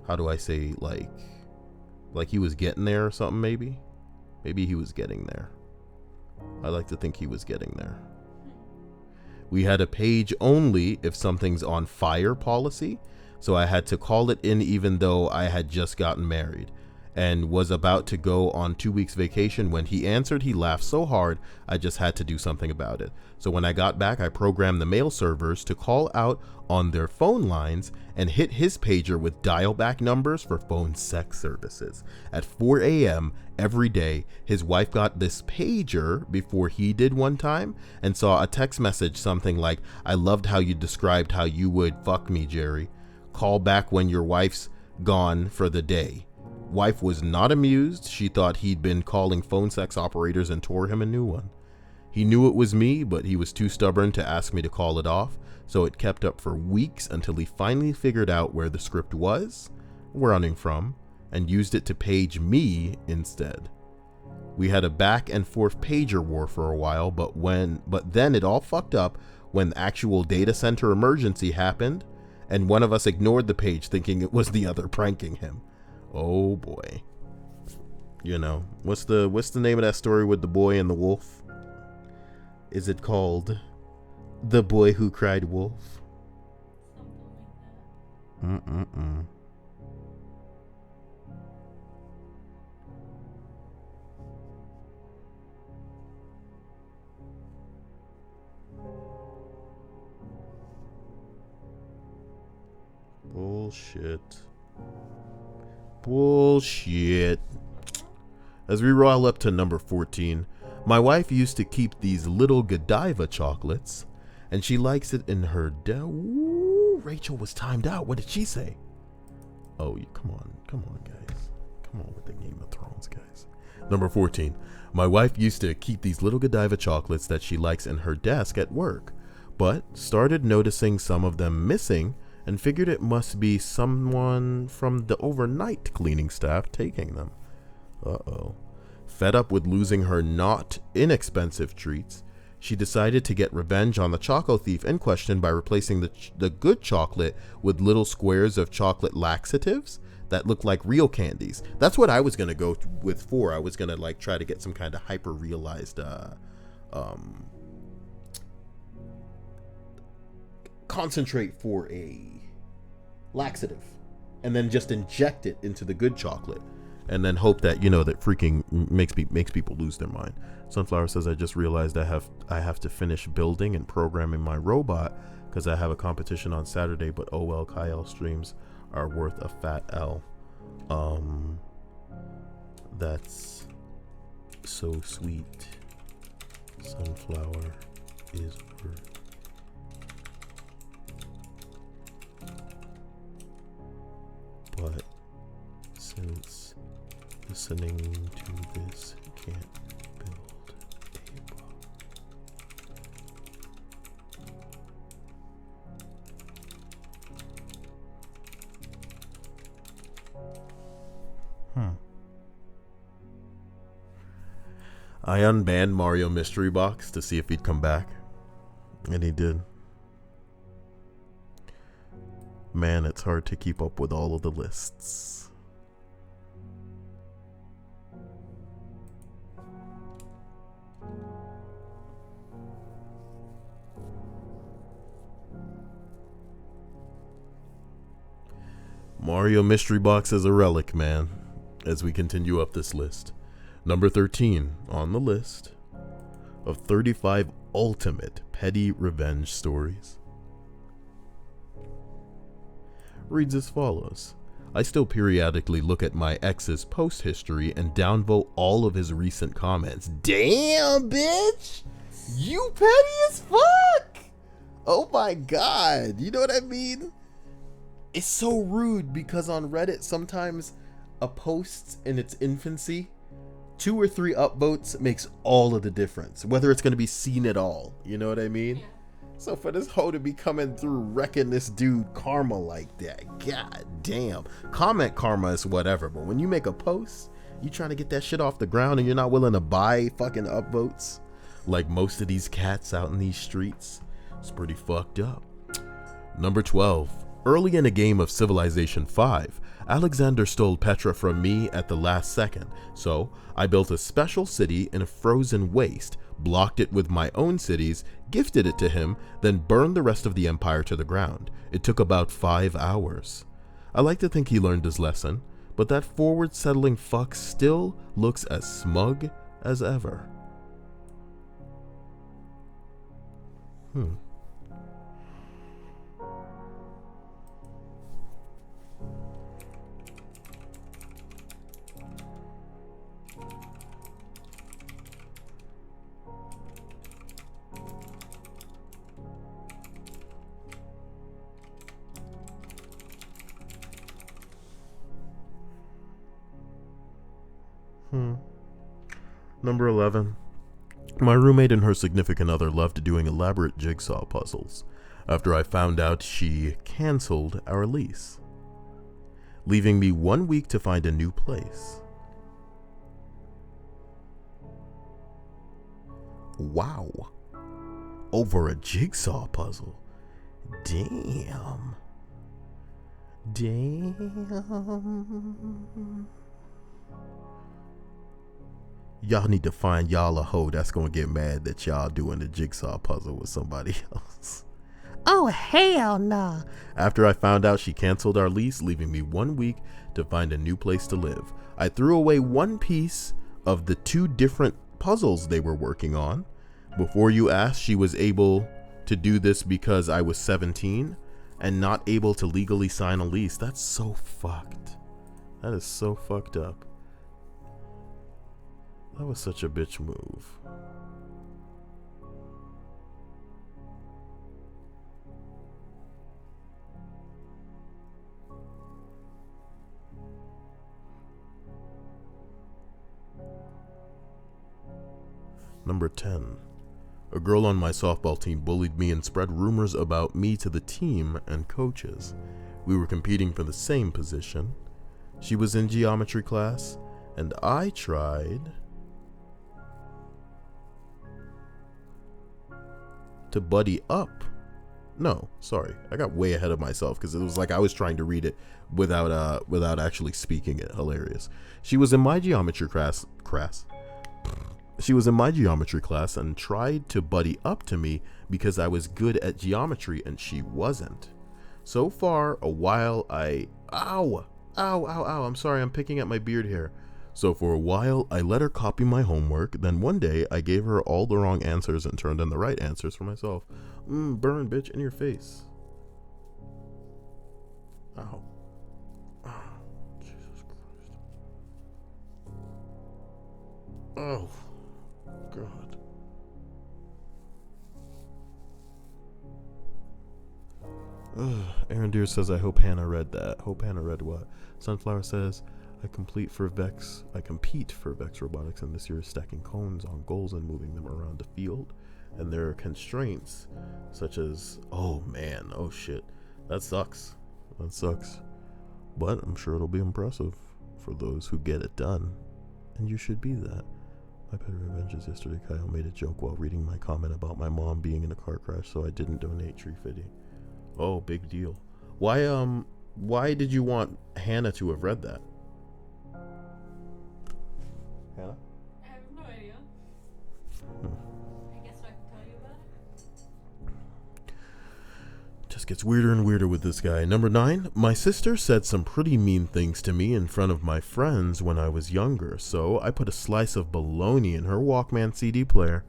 how do I say, like he was getting there or something, maybe? Maybe he was getting there. I like to think he was getting there. We had a page only if something's on fire policy, so I had to call it in even though I had just gotten married and was about to go on 2 weeks vacation. When he answered, he laughed so hard I just had to do something about it. So when I got back, I programmed the mail servers to call out on their phone lines and hit his pager with dial back numbers for phone sex services. At 4 a.m. every day, his wife got this pager before he did one time and saw a text message something like, "I loved how you described how you would fuck me, Jerry. Call back when your wife's gone for the day." Wife was not amused. She thought he'd been calling phone sex operators and tore him a new one. He knew it was me, but he was too stubborn to ask me to call it off, so it kept up for weeks until he finally figured out where the script was running from and used it to page me instead. We had a back and forth pager war for a while, but then it all fucked up when the actual data center emergency happened, and one of us ignored the page thinking it was the other pranking him. Oh boy. You know, what's the name of that story with the boy and the wolf? Is it called The Boy Who Cried Wolf? Mm-mm-mm. Bullshit. As we roll up to number 14, my wife used to keep these little Godiva chocolates, and she likes it in her Ooh, Rachel was timed out. What did she say? Oh, come on, guys. Come on with the Game of Thrones, guys. Number 14, my wife used to keep these little Godiva chocolates that she likes in her desk at work, but started noticing some of them missing and figured it must be someone from the overnight cleaning staff taking them. Uh-oh. Fed up with losing her not inexpensive treats, she decided to get revenge on the choco thief in question by replacing the good chocolate with little squares of chocolate laxatives that look like real candies. That's what I was going to go with for. I was going to like try to get some kind of hyper-realized concentrate for a laxative and then just inject it into the good chocolate and then hope that, you know, that freaking makes people lose their mind. Sunflower says, I just realized I have to finish building and programming my robot because I have a competition on Saturday, but oh well, Kyle streams are worth a fat L. That's so sweet. Sunflower is worth. But since listening to this can't build a bot. I unbanned Mario Mystery Box to see if he'd come back, and he did. Man, it's hard to keep up with all of the lists. Mario Mystery Box is a relic, man, as we continue up this list. Number 13 on the list of 35 ultimate petty revenge stories reads as follows. I still periodically look at my ex's post history and downvote all of his recent comments. Damn, bitch! You petty as fuck! Oh my god, you know what I mean? It's so rude because on Reddit sometimes a post in its infancy, 2 or 3 upvotes makes all of the difference, whether it's going to be seen at all. You know what I mean? Yeah. So for this hoe to be coming through wrecking this dude karma like that, god damn. Comment karma is whatever, but when you make a post, you trying to get that shit off the ground and you're not willing to buy fucking upvotes like most of these cats out in these streets, it's pretty fucked up. Number 12. Early in a game of Civilization 5, Alexander stole Petra from me at the last second, so I built a special city in a frozen waste, blocked it with my own cities, gifted it to him, then burned the rest of the empire to the ground. It took about 5 hours. I like to think he learned his lesson, but that forward settling fuck still looks as smug as ever. Number 11. My roommate and her significant other loved doing elaborate jigsaw puzzles. After I found out, she canceled our lease, leaving me 1 week to find a new place. Wow. Over a jigsaw puzzle. Damn. Y'all need to find y'all a hoe that's gonna get mad that y'all doing a jigsaw puzzle with somebody else. Oh, hell nah. After I found out she canceled our lease, leaving me 1 week to find a new place to live, I threw away one piece of the 2 different puzzles they were working on. Before you ask, she was able to do this because I was 17 and not able to legally sign a lease. That's so fucked. That is so fucked up. That was such a bitch move. Number 10. A girl on my softball team bullied me and spread rumors about me to the team and coaches. We were competing for the same position. She was in geometry class, and I tried to buddy up. No, sorry, I got way ahead of myself because it was like I was trying to read it without actually speaking it. Hilarious. She was in my geometry class. She was in my geometry class and tried to buddy up to me because I was good at geometry and she wasn't. So far, a while ow, I'm sorry, I'm picking at my beard hair. So for a while, I let her copy my homework. Then one day, I gave her all the wrong answers and turned in the right answers for myself. Burn, bitch, in your face. Ow. Oh, Jesus Christ. Oh, God. Aaron Deere says, I hope Hannah read that. Hope Hannah read what? Sunflower says, I compete for Vex Robotics, and this year is stacking cones on goals and moving them around the field. And there are constraints such as, oh man, oh shit, that sucks. But I'm sure it'll be impressive for those who get it done, and you should be that. My petty revenge is yesterday Kyle made a joke while reading my comment about my mom being in a car crash, so I didn't donate tree fitting. Oh, big deal. Why did you want Hannah to have read that? Hannah? I have no idea. I guess I can tell you about it. Just gets weirder and weirder with this guy. Number 9, my sister said some pretty mean things to me in front of my friends when I was younger, so I put a slice of baloney in her Walkman CD player.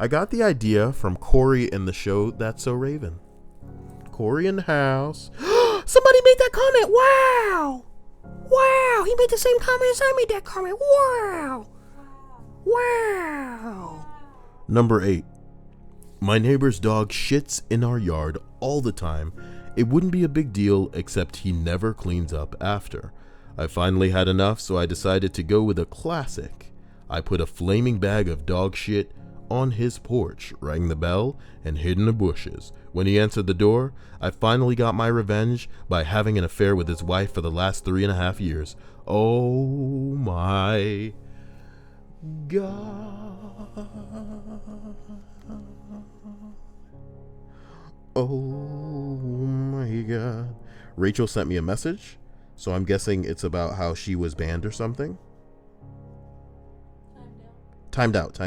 I got the idea from Corey in the show That's So Raven. Corey in the house. Somebody made that comment. Wow, he made the same comment as I made that comment. Wow. Number 8. My neighbor's dog shits in our yard all the time. It wouldn't be a big deal, except he never cleans up after. I finally had enough, so I decided to go with a classic. I put a flaming bag of dog shit on his porch, rang the bell, and hid in the bushes. When he answered the door, I finally got my revenge by having an affair with his wife for the last 3.5 years. Oh my God. Oh my God. Rachel sent me a message, so I'm guessing it's about how she was banned or something. Timed out.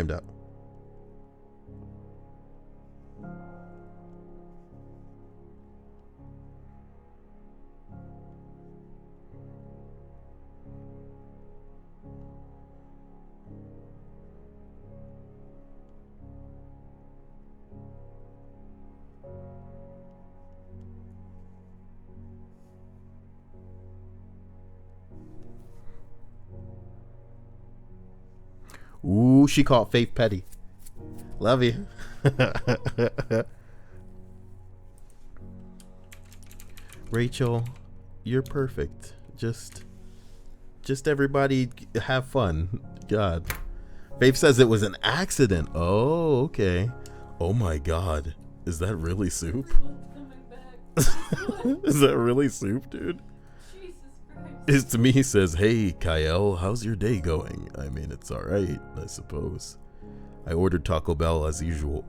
Ooh, she called Faith petty. Love you. Rachel, you're perfect. Just everybody have fun. God. Faith says it was an accident. Oh, okay. Oh my God. Is that really Soup? Is that really Soup, dude? It's to me, he says, hey, Kyle, how's your day going? I mean, it's all right, I suppose. I ordered Taco Bell as usual.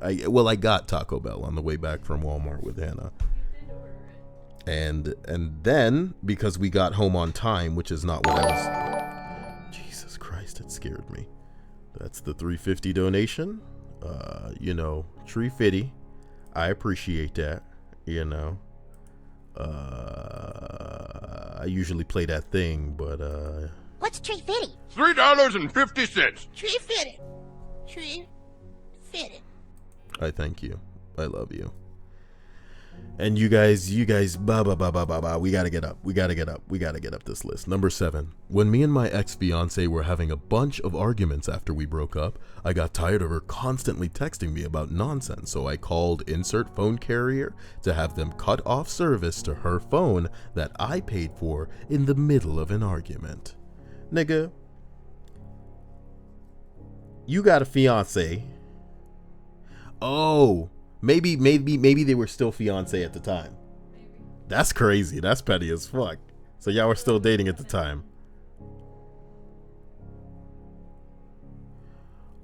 I got Taco Bell on the way back from Walmart with Hannah. You did order it. And then, because we got home on time, which is not what I was... Jesus Christ, it scared me. That's the $3.50 donation. Tree fitty. I appreciate that, I usually play that thing, but What's tree fitty? $3.50. Tree fitty. Tree fitty. I thank you. I love you. And you guys, we gotta get up. We gotta get up this list. Number 7. When me and my ex-fiance were having a bunch of arguments after we broke up, I got tired of her constantly texting me about nonsense, so I called insert phone carrier to have them cut off service to her phone that I paid for in the middle of an argument. Nigga, you got a fiance. Oh, maybe they were still fiance at the time. Maybe. That's crazy. That's petty as fuck. So y'all were still dating at the time.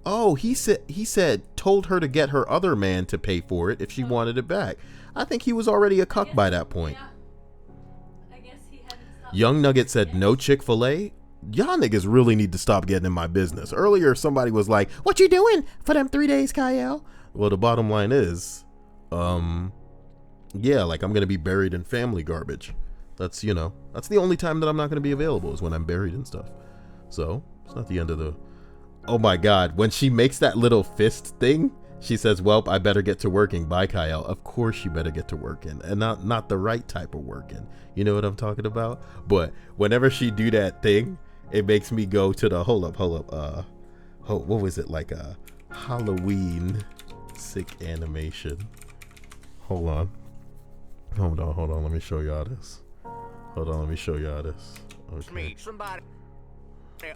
Oh, he said told her to get her other man to pay for it if she wanted it back. I think he was already a cuck by that point. Yeah. I guess he hadn't stopped. Young Nugget said no Chick-fil-A. Y'all niggas really need to stop getting in my business. Earlier somebody was like, what you doing for them 3 days, Kyle? Well, the bottom line is, yeah, like I'm going to be buried in family garbage. That's the only time that I'm not going to be available is when I'm buried and stuff. So it's not the end of the, oh my God. When she makes that little fist thing, she says, well, I better get to working. Bye, Kyle. Of course you better get to working, and not the right type of working. You know what I'm talking about? But whenever she do that thing, it makes me go to the, hold up. What was it, like a Halloween sick animation? Hold on. Let me show y'all this. Okay. Me, somebody. Okay,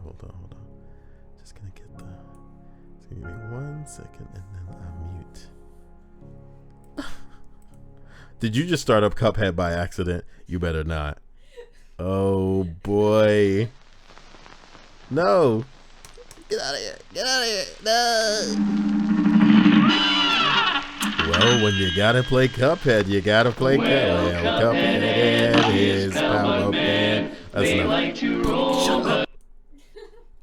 hold on. Just gonna get the. Just give me 1 second and then I'll mute. Did you just start up Cuphead by accident? You better not. Oh boy. No. Get out of here. No. Well, when you gotta play Cuphead, you gotta play Cuphead. Cuphead is power band. That's enough. Shut up.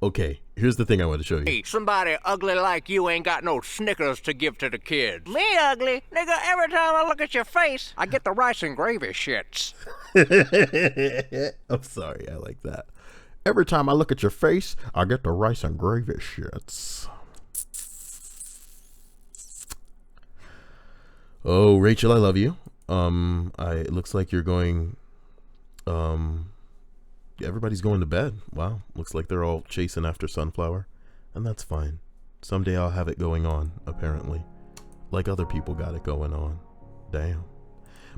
Okay, here's the thing I want to show you. Hey, somebody ugly like you ain't got no Snickers to give to the kids. Me ugly? Nigga, every time I look at your face, I get the rice and gravy shits. I'm sorry, I like that. Every time I look at your face, I get the rice and gravy shits. Oh, Rachel, I love you. It looks like you're going, everybody's going to bed. Wow. Looks like they're all chasing after Sunflower, and that's fine. Someday I'll have it going on, apparently. Like other people got it going on. Damn.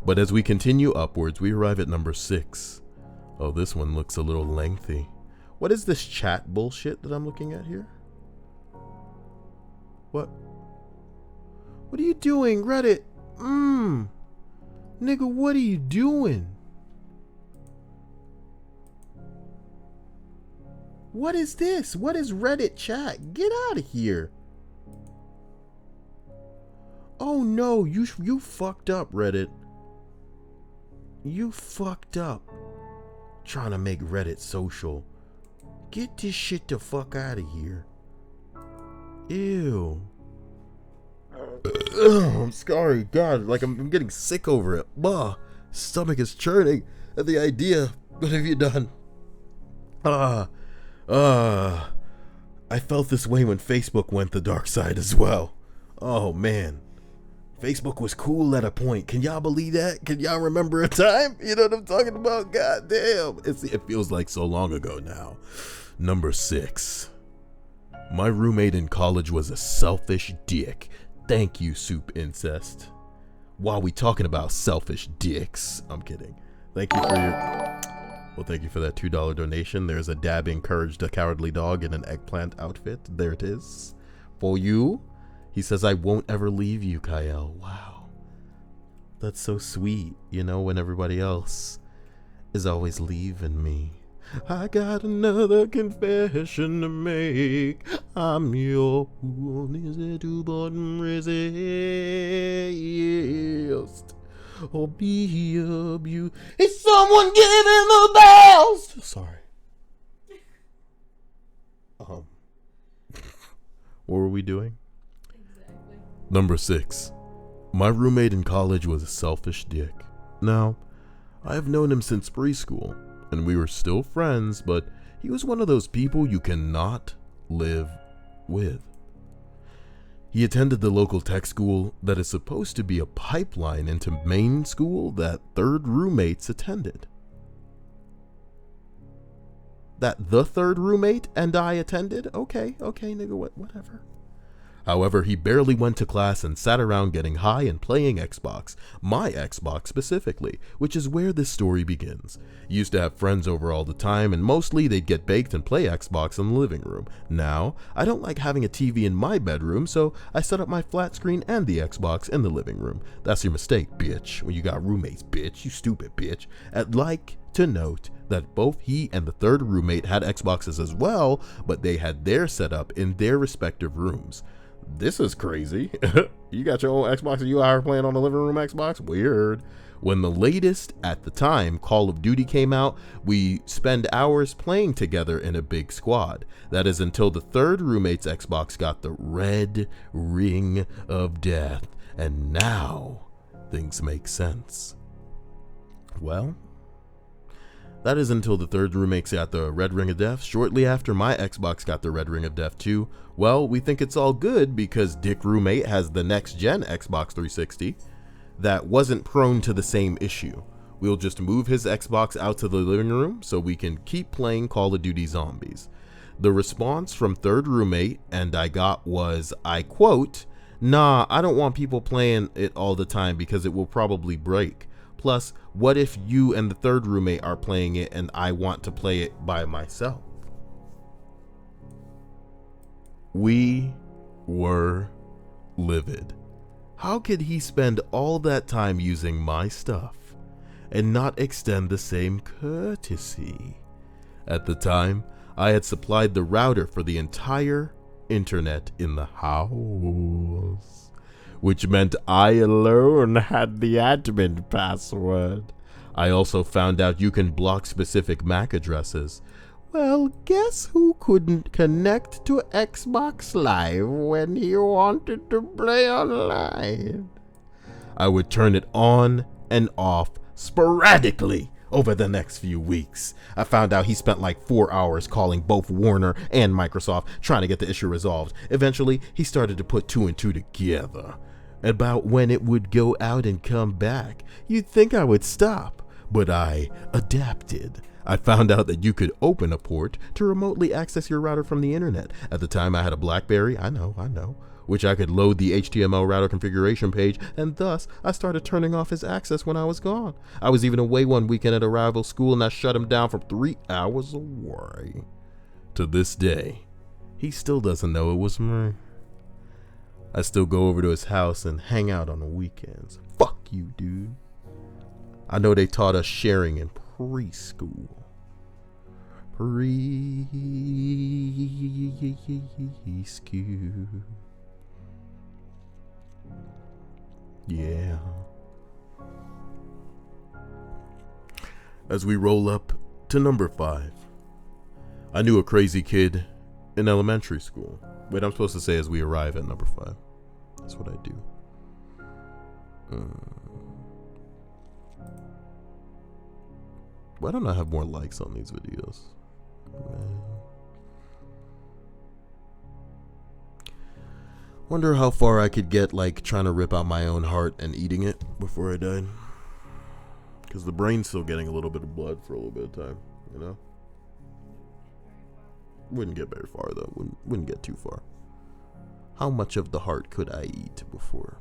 But as we continue upwards, we arrive at number 6. Oh, this one looks a little lengthy. What is this chat bullshit that I'm looking at here? What? What are you doing, Reddit? Nigga, what are you doing? What is this? What is Reddit chat? Get out of here. Oh no, you fucked up, Reddit. You fucked up. Trying to make Reddit social. Get this shit the fuck out of here. Ew. I'm sorry, God, like I'm getting sick over it. Bah, stomach is churning at the idea. What have you done? I felt this way when Facebook went the dark side as well. Oh man. Facebook was cool at a point. Can y'all believe that? Can y'all remember a time? You know what I'm talking about? God damn. It feels like so long ago now. Number 6. My roommate in college was a selfish dick. Thank you, Soup Incest. While we talking about selfish dicks. I'm kidding. Thank you for your... Well, thank you for that $2 donation. There's a dab encouraged a cowardly dog in an eggplant outfit. There it is. For you. He says, I won't ever leave you, Kyle. Wow. That's so sweet, you know, when everybody else is always leaving me. I got another confession to make. I'm your easy to bottom resist. Or be abused. Is someone giving the bells? Sorry. What were we doing? Number 6. My roommate in college was a selfish dick. Now, I have known him since preschool, and we were still friends, but he was one of those people you cannot live with. He attended the local tech school that is supposed to be a pipeline into main school that third roommates attended. That the third roommate and I attended? Okay, nigga, whatever. However, he barely went to class and sat around getting high and playing Xbox, my Xbox specifically, which is where this story begins. He used to have friends over all the time, and mostly they'd get baked and play Xbox in the living room. Now, I don't like having a TV in my bedroom, so I set up my flat screen and the Xbox in the living room. That's your mistake, bitch. When you got roommates, bitch. You stupid bitch. I'd like to note that both he and the third roommate had Xboxes as well, but they had theirs set up in their respective rooms. This is crazy. You got your own Xbox and you are playing on the living room Xbox? Weird. When the latest, at the time, Call of Duty came out, we spend hours playing together in a big squad. That is until the third roommate's Xbox got the red ring of death. And now, things make sense. Well, that is until the third roommate got the red ring of death. Shortly after, my Xbox got the red ring of death too. Well, we think it's all good because Dick Roommate has the next gen Xbox 360 that wasn't prone to the same issue. We'll just move his Xbox out to the living room so we can keep playing Call of Duty Zombies. The response from third roommate and I got was, I quote, "Nah, I don't want people playing it all the time because it will probably break. Plus, what if you and the third roommate are playing it and I want to play it by myself?" We were livid. How could he spend all that time using my stuff and not extend the same courtesy? At the time, I had supplied the router for the entire internet in the house, which meant I alone had the admin password. I also found out you can block specific MAC addresses. Well, guess who couldn't connect to Xbox Live when he wanted to play online? I would turn it on and off sporadically over the next few weeks. I found out he spent like 4 hours calling both Warner and Microsoft trying to get the issue resolved. Eventually, he started to put 2 and 2 together about when it would go out and come back. You'd think I would stop, but I adapted. I found out that you could open a port to remotely access your router from the internet. At the time I had a BlackBerry, I know, which I could load the HTML router configuration page, and thus I started turning off his access when I was gone. I was even away one weekend at a rival school and I shut him down for 3 hours away. To this day, he still doesn't know it was me. I still go over to his house and hang out on the weekends. Fuck you, dude. I know they taught us sharing in preschool. Preschool. Yeah. As we roll up to number 5. I knew a crazy kid in elementary school. Wait, I'm supposed to say as we arrive at number 5. That's what I do. Why don't I have more likes on these videos? Man. Wonder how far I could get, like, trying to rip out my own heart and eating it before I died. Because the brain's still getting a little bit of blood for a little bit of time, you know? Wouldn't get very far, though. Wouldn't get too far. How much of the heart could I eat before?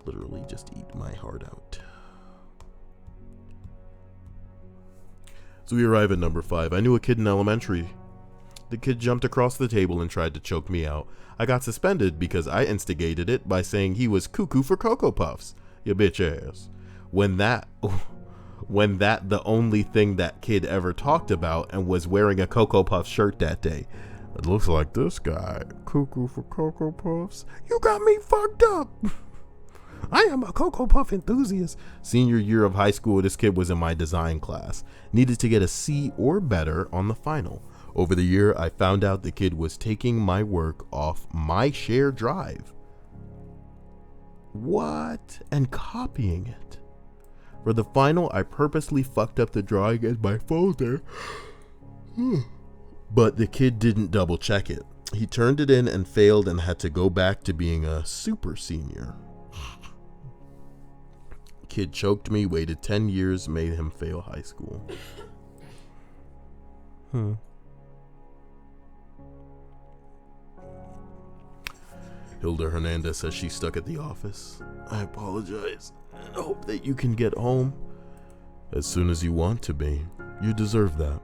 Literally just eat my heart out. So we arrive at number 5. I knew a kid in elementary. The kid jumped across the table and tried to choke me out. I got suspended because I instigated it by saying he was cuckoo for Cocoa Puffs. You bitch ass. When that the only thing that kid ever talked about and was wearing a Cocoa Puff shirt that day. It looks like this guy. Cuckoo for Cocoa Puffs. You got me fucked up. I am a Cocoa Puff enthusiast. Senior year of high school, this kid was in my design class. Needed to get a C or better on the final. Over the year, I found out the kid was taking my work off my shared drive. What? And copying it. For the final, I purposely fucked up the drawing in my folder. But the kid didn't double check it. He turned it in and failed and had to go back to being a super senior. Kid choked me, waited 10 years, made him fail high school. Hilda Hernandez says she's stuck at the office. I apologize. I hope that you can get home as soon as you want to be. You deserve that.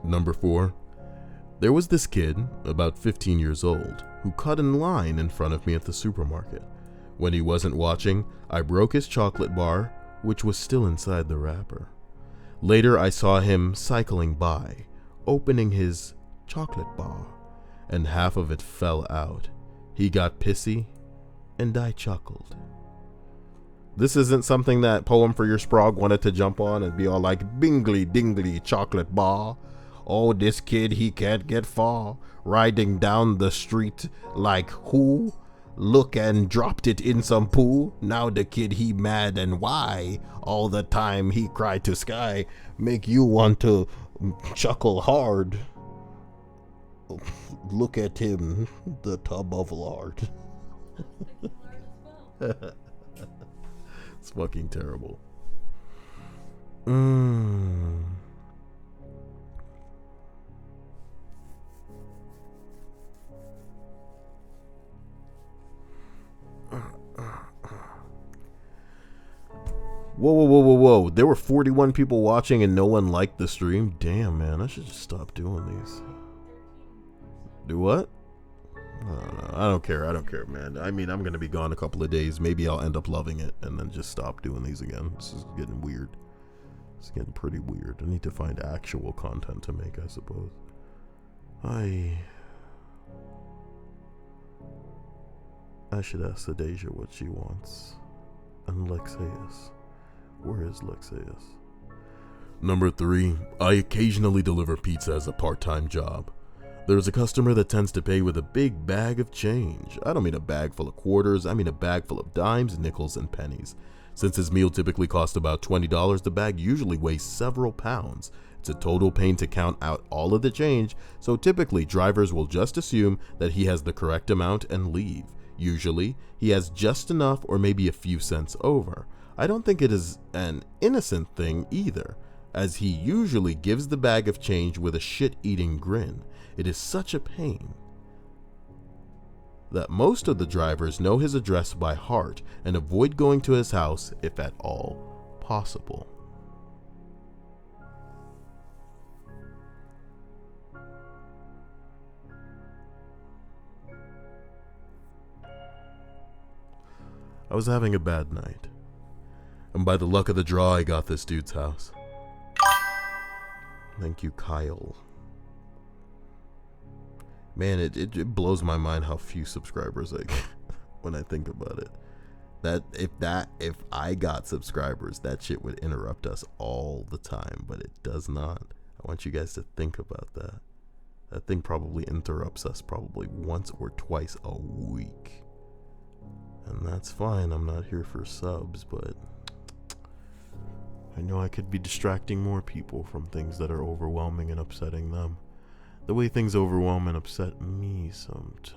Number 4. There was this kid, about 15 years old, who cut in line in front of me at the supermarket. When he wasn't watching, I broke his chocolate bar, which was still inside the wrapper. Later, I saw him cycling by, opening his chocolate bar, and half of it fell out. He got pissy, and I chuckled. This isn't something that Poem for Your Sprog wanted to jump on and be all like, bingly dingly chocolate bar. Oh, this kid, he can't get far. Riding down the street like who? Look and dropped it in some pool. Now the kid, he mad and why? All the time he cried to sky. Make you want to chuckle hard. Look at him, the tub of lard. It's fucking terrible. Whoa. There were 41 people watching and no one liked the stream? Damn, man. I should just stop doing these. Do what? I don't care, man. I mean, I'm going to be gone a couple of days. Maybe I'll end up loving it and then just stop doing these again. This is getting weird. It's getting pretty weird. I need to find actual content to make, I suppose. I should ask Sadasia what she wants. And Lexeus. Where is Lexeus? Number 3. I occasionally deliver pizza as a part-time job. There's a customer that tends to pay with a big bag of change. I don't mean a bag full of quarters, I mean a bag full of dimes, nickels, and pennies. Since his meal typically costs about $20, the bag usually weighs several pounds. It's a total pain to count out all of the change, so typically drivers will just assume that he has the correct amount and leave. Usually, he has just enough or maybe a few cents over. I don't think it is an innocent thing either, as he usually gives the bag of change with a shit-eating grin. It is such a pain that most of the drivers know his address by heart and avoid going to his house if at all possible. I was having a bad night. And by the luck of the draw, I got this dude's house. Thank you, Kyle. Man, it blows my mind how few subscribers I get when I think about it. If I got subscribers, that shit would interrupt us all the time, but it does not. I want you guys to think about that. That thing probably interrupts us probably once or twice a week. And that's fine, I'm not here for subs, but I know I could be distracting more people from things that are overwhelming and upsetting them. The way things overwhelm and upset me sometimes.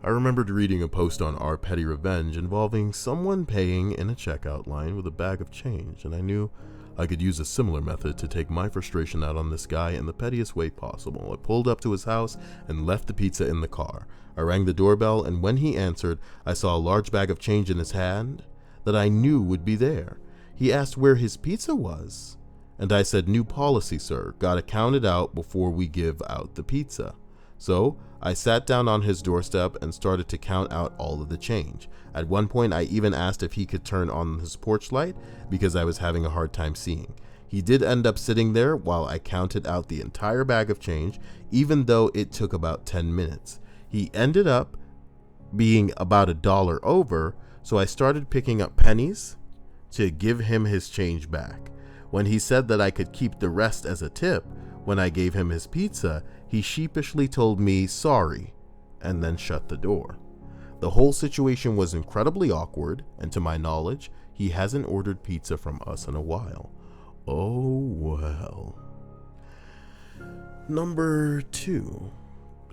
I remembered reading a post on Our Petty Revenge involving someone paying in a checkout line with a bag of change, and I knew I could use a similar method to take my frustration out on this guy in the pettiest way possible. I pulled up to his house and left the pizza in the car. I rang the doorbell, and when he answered, I saw a large bag of change in his hand that I knew would be there. He asked where his pizza was, and I said, "New policy, sir. Gotta count it out before we give out the pizza." So I sat down on his doorstep and started to count out all of the change. At one point, I even asked if he could turn on his porch light because I was having a hard time seeing. He did end up sitting there while I counted out the entire bag of change, even though it took about 10 minutes. He ended up being about $1 over, so I started picking up pennies to give him his change back. When he said that I could keep the rest as a tip, when I gave him his pizza, he sheepishly told me sorry and then shut the door. The whole situation was incredibly awkward, and to my knowledge, he hasn't ordered pizza from us in a while. Oh well. Number 2.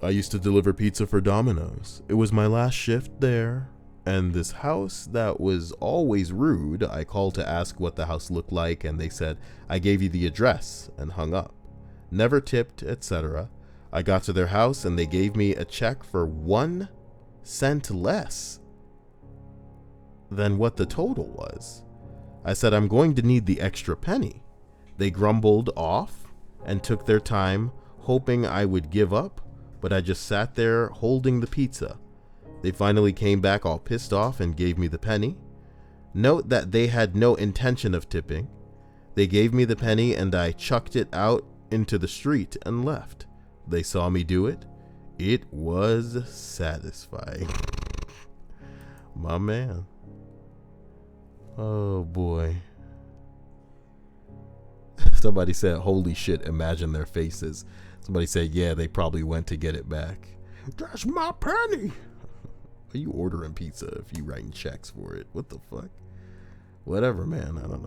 I used to deliver pizza for Domino's. It was my last shift there, and this house that was always rude. I called to ask what the house looked like, and they said, "I gave you the address," and hung up. Never tipped, etc. I got to their house and they gave me a check for 1 cent less than what the total was. I said, "I'm going to need the extra penny." They grumbled off and took their time, hoping I would give up, but I just sat there holding the pizza. They finally came back all pissed off and gave me the penny. Note that they had no intention of tipping. They gave me the penny and I chucked it out into the street and left. They saw me do it. It was satisfying. My man. Oh boy. Somebody said, "Holy shit, imagine their faces." Somebody said, "Yeah, they probably went to get it back." "That's my penny." Are you ordering pizza if you writing checks for it? What the fuck? Whatever, man. I don't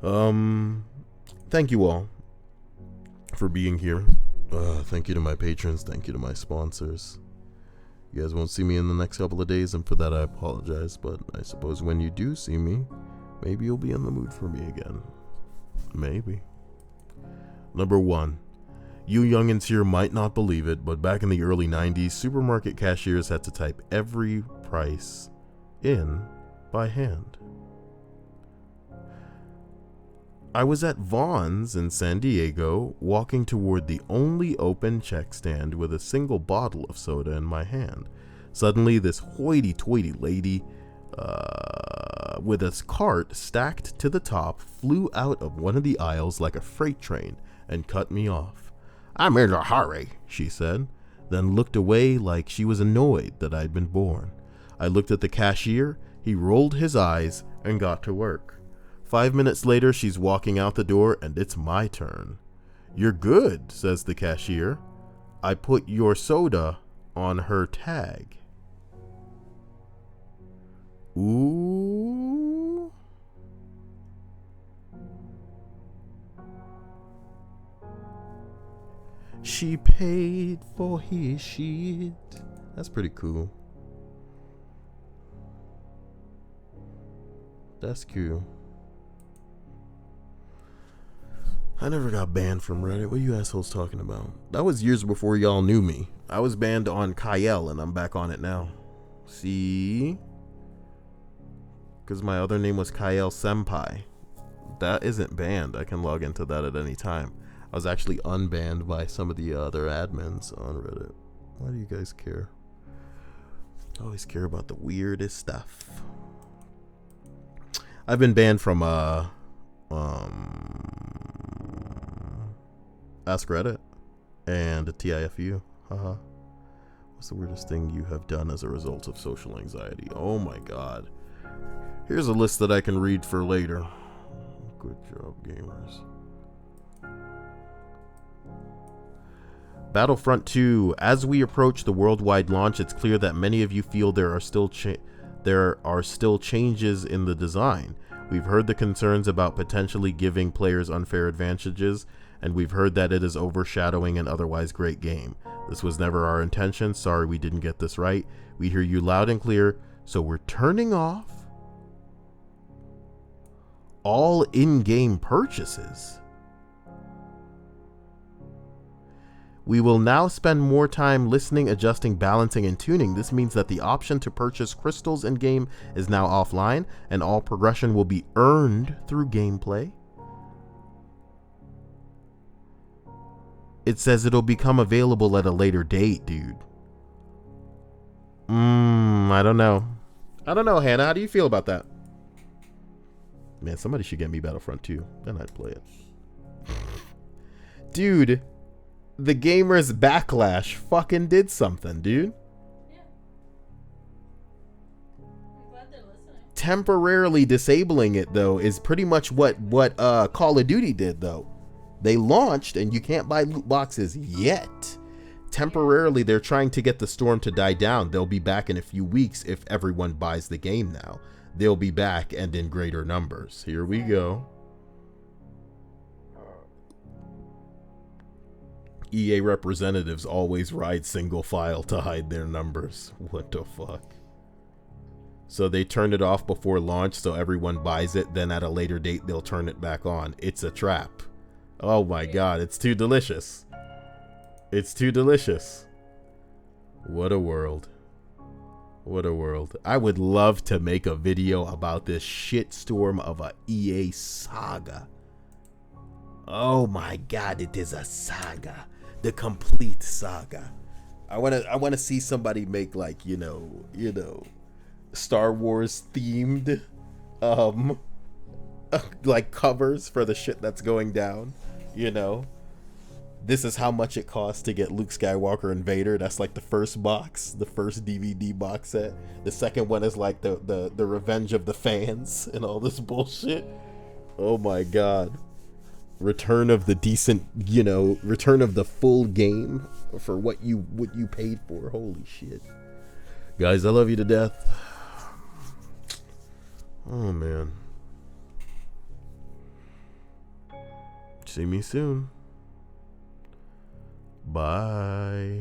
know. Thank you all for being here. Thank you to my patrons. Thank you to my sponsors. You guys won't see me in the next couple of days, and for that I apologize, but I suppose when you do see me, maybe you'll be in the mood for me again. Maybe. Number 1. You youngins here might not believe it, but back in the early 90s, supermarket cashiers had to type every price in by hand. I was at Vaughn's in San Diego, walking toward the only open check stand with a single bottle of soda in my hand. Suddenly, this hoity-toity lady with a cart stacked to the top flew out of one of the aisles like a freight train and cut me off. "I'm in a hurry," she said, then looked away like she was annoyed that I'd been born. I looked at the cashier, he rolled his eyes and got to work. 5 minutes later, she's walking out the door and it's my turn. "You're good," says the cashier. "I put your soda on her tag." Ooh. She paid for his shit. That's pretty cool. That's cool. I never got banned from Reddit. What are you assholes talking about? That was years before y'all knew me. I was banned on Kyle and I'm back on it now. See? Because my other name was Kyle Senpai. That isn't banned. I can log into that at any time. I was actually unbanned by some of the other admins on Reddit. Why do you guys care? I always care about the weirdest stuff. I've been banned from AskReddit and a TIFU. Haha. What's the weirdest thing you have done as a result of social anxiety? Oh my god. Here's a list that I can read for later. Good job, gamers. Battlefront 2. As we approach the worldwide launch, it's clear that many of you feel there are still changes in the design. We've heard the concerns about potentially giving players unfair advantages, and we've heard that it is overshadowing an otherwise great game. This was never our intention. Sorry we didn't get this right. We hear you loud and clear, so we're turning off all in-game purchases. We will now spend more time listening, adjusting, balancing, and tuning. This means that the option to purchase crystals in-game is now offline, and all progression will be earned through gameplay. It says it'll become available at a later date, dude. I don't know. I don't know, Hannah. How do you feel about that? Man, somebody should get me Battlefront 2. Then I'd play it. Dude, the gamers backlash fucking did something, dude. Yeah. I'm glad they're listening. Temporarily disabling it, though, is pretty much what Call of Duty did, though. They launched, and you can't buy loot boxes yet. Temporarily, they're trying to get the storm to die down. They'll be back in a few weeks if everyone buys the game now. They'll be back and in greater numbers. Here we go. EA representatives always ride single file to hide their numbers. What the fuck? So they turned it off before launch so everyone buys it. Then at a later date, they'll turn it back on. It's a trap. Oh my god, it's too delicious. It's too delicious. What a world. What a world. I would love to make a video about this shitstorm of a EA saga. Oh my god, it is a saga. The complete saga. I wanna see somebody make, like, you know, Star Wars themed like covers for the shit that's going down, you know. This is how much it costs to get Luke Skywalker and Vader. That's like the first box, the first DVD box set. The second one is like the Revenge of the Fans and all this bullshit. Oh my god. Return of the decent, you know, return of the full game for what you paid for. Holy shit. Guys, I love you to death. Oh man. See me soon. Bye.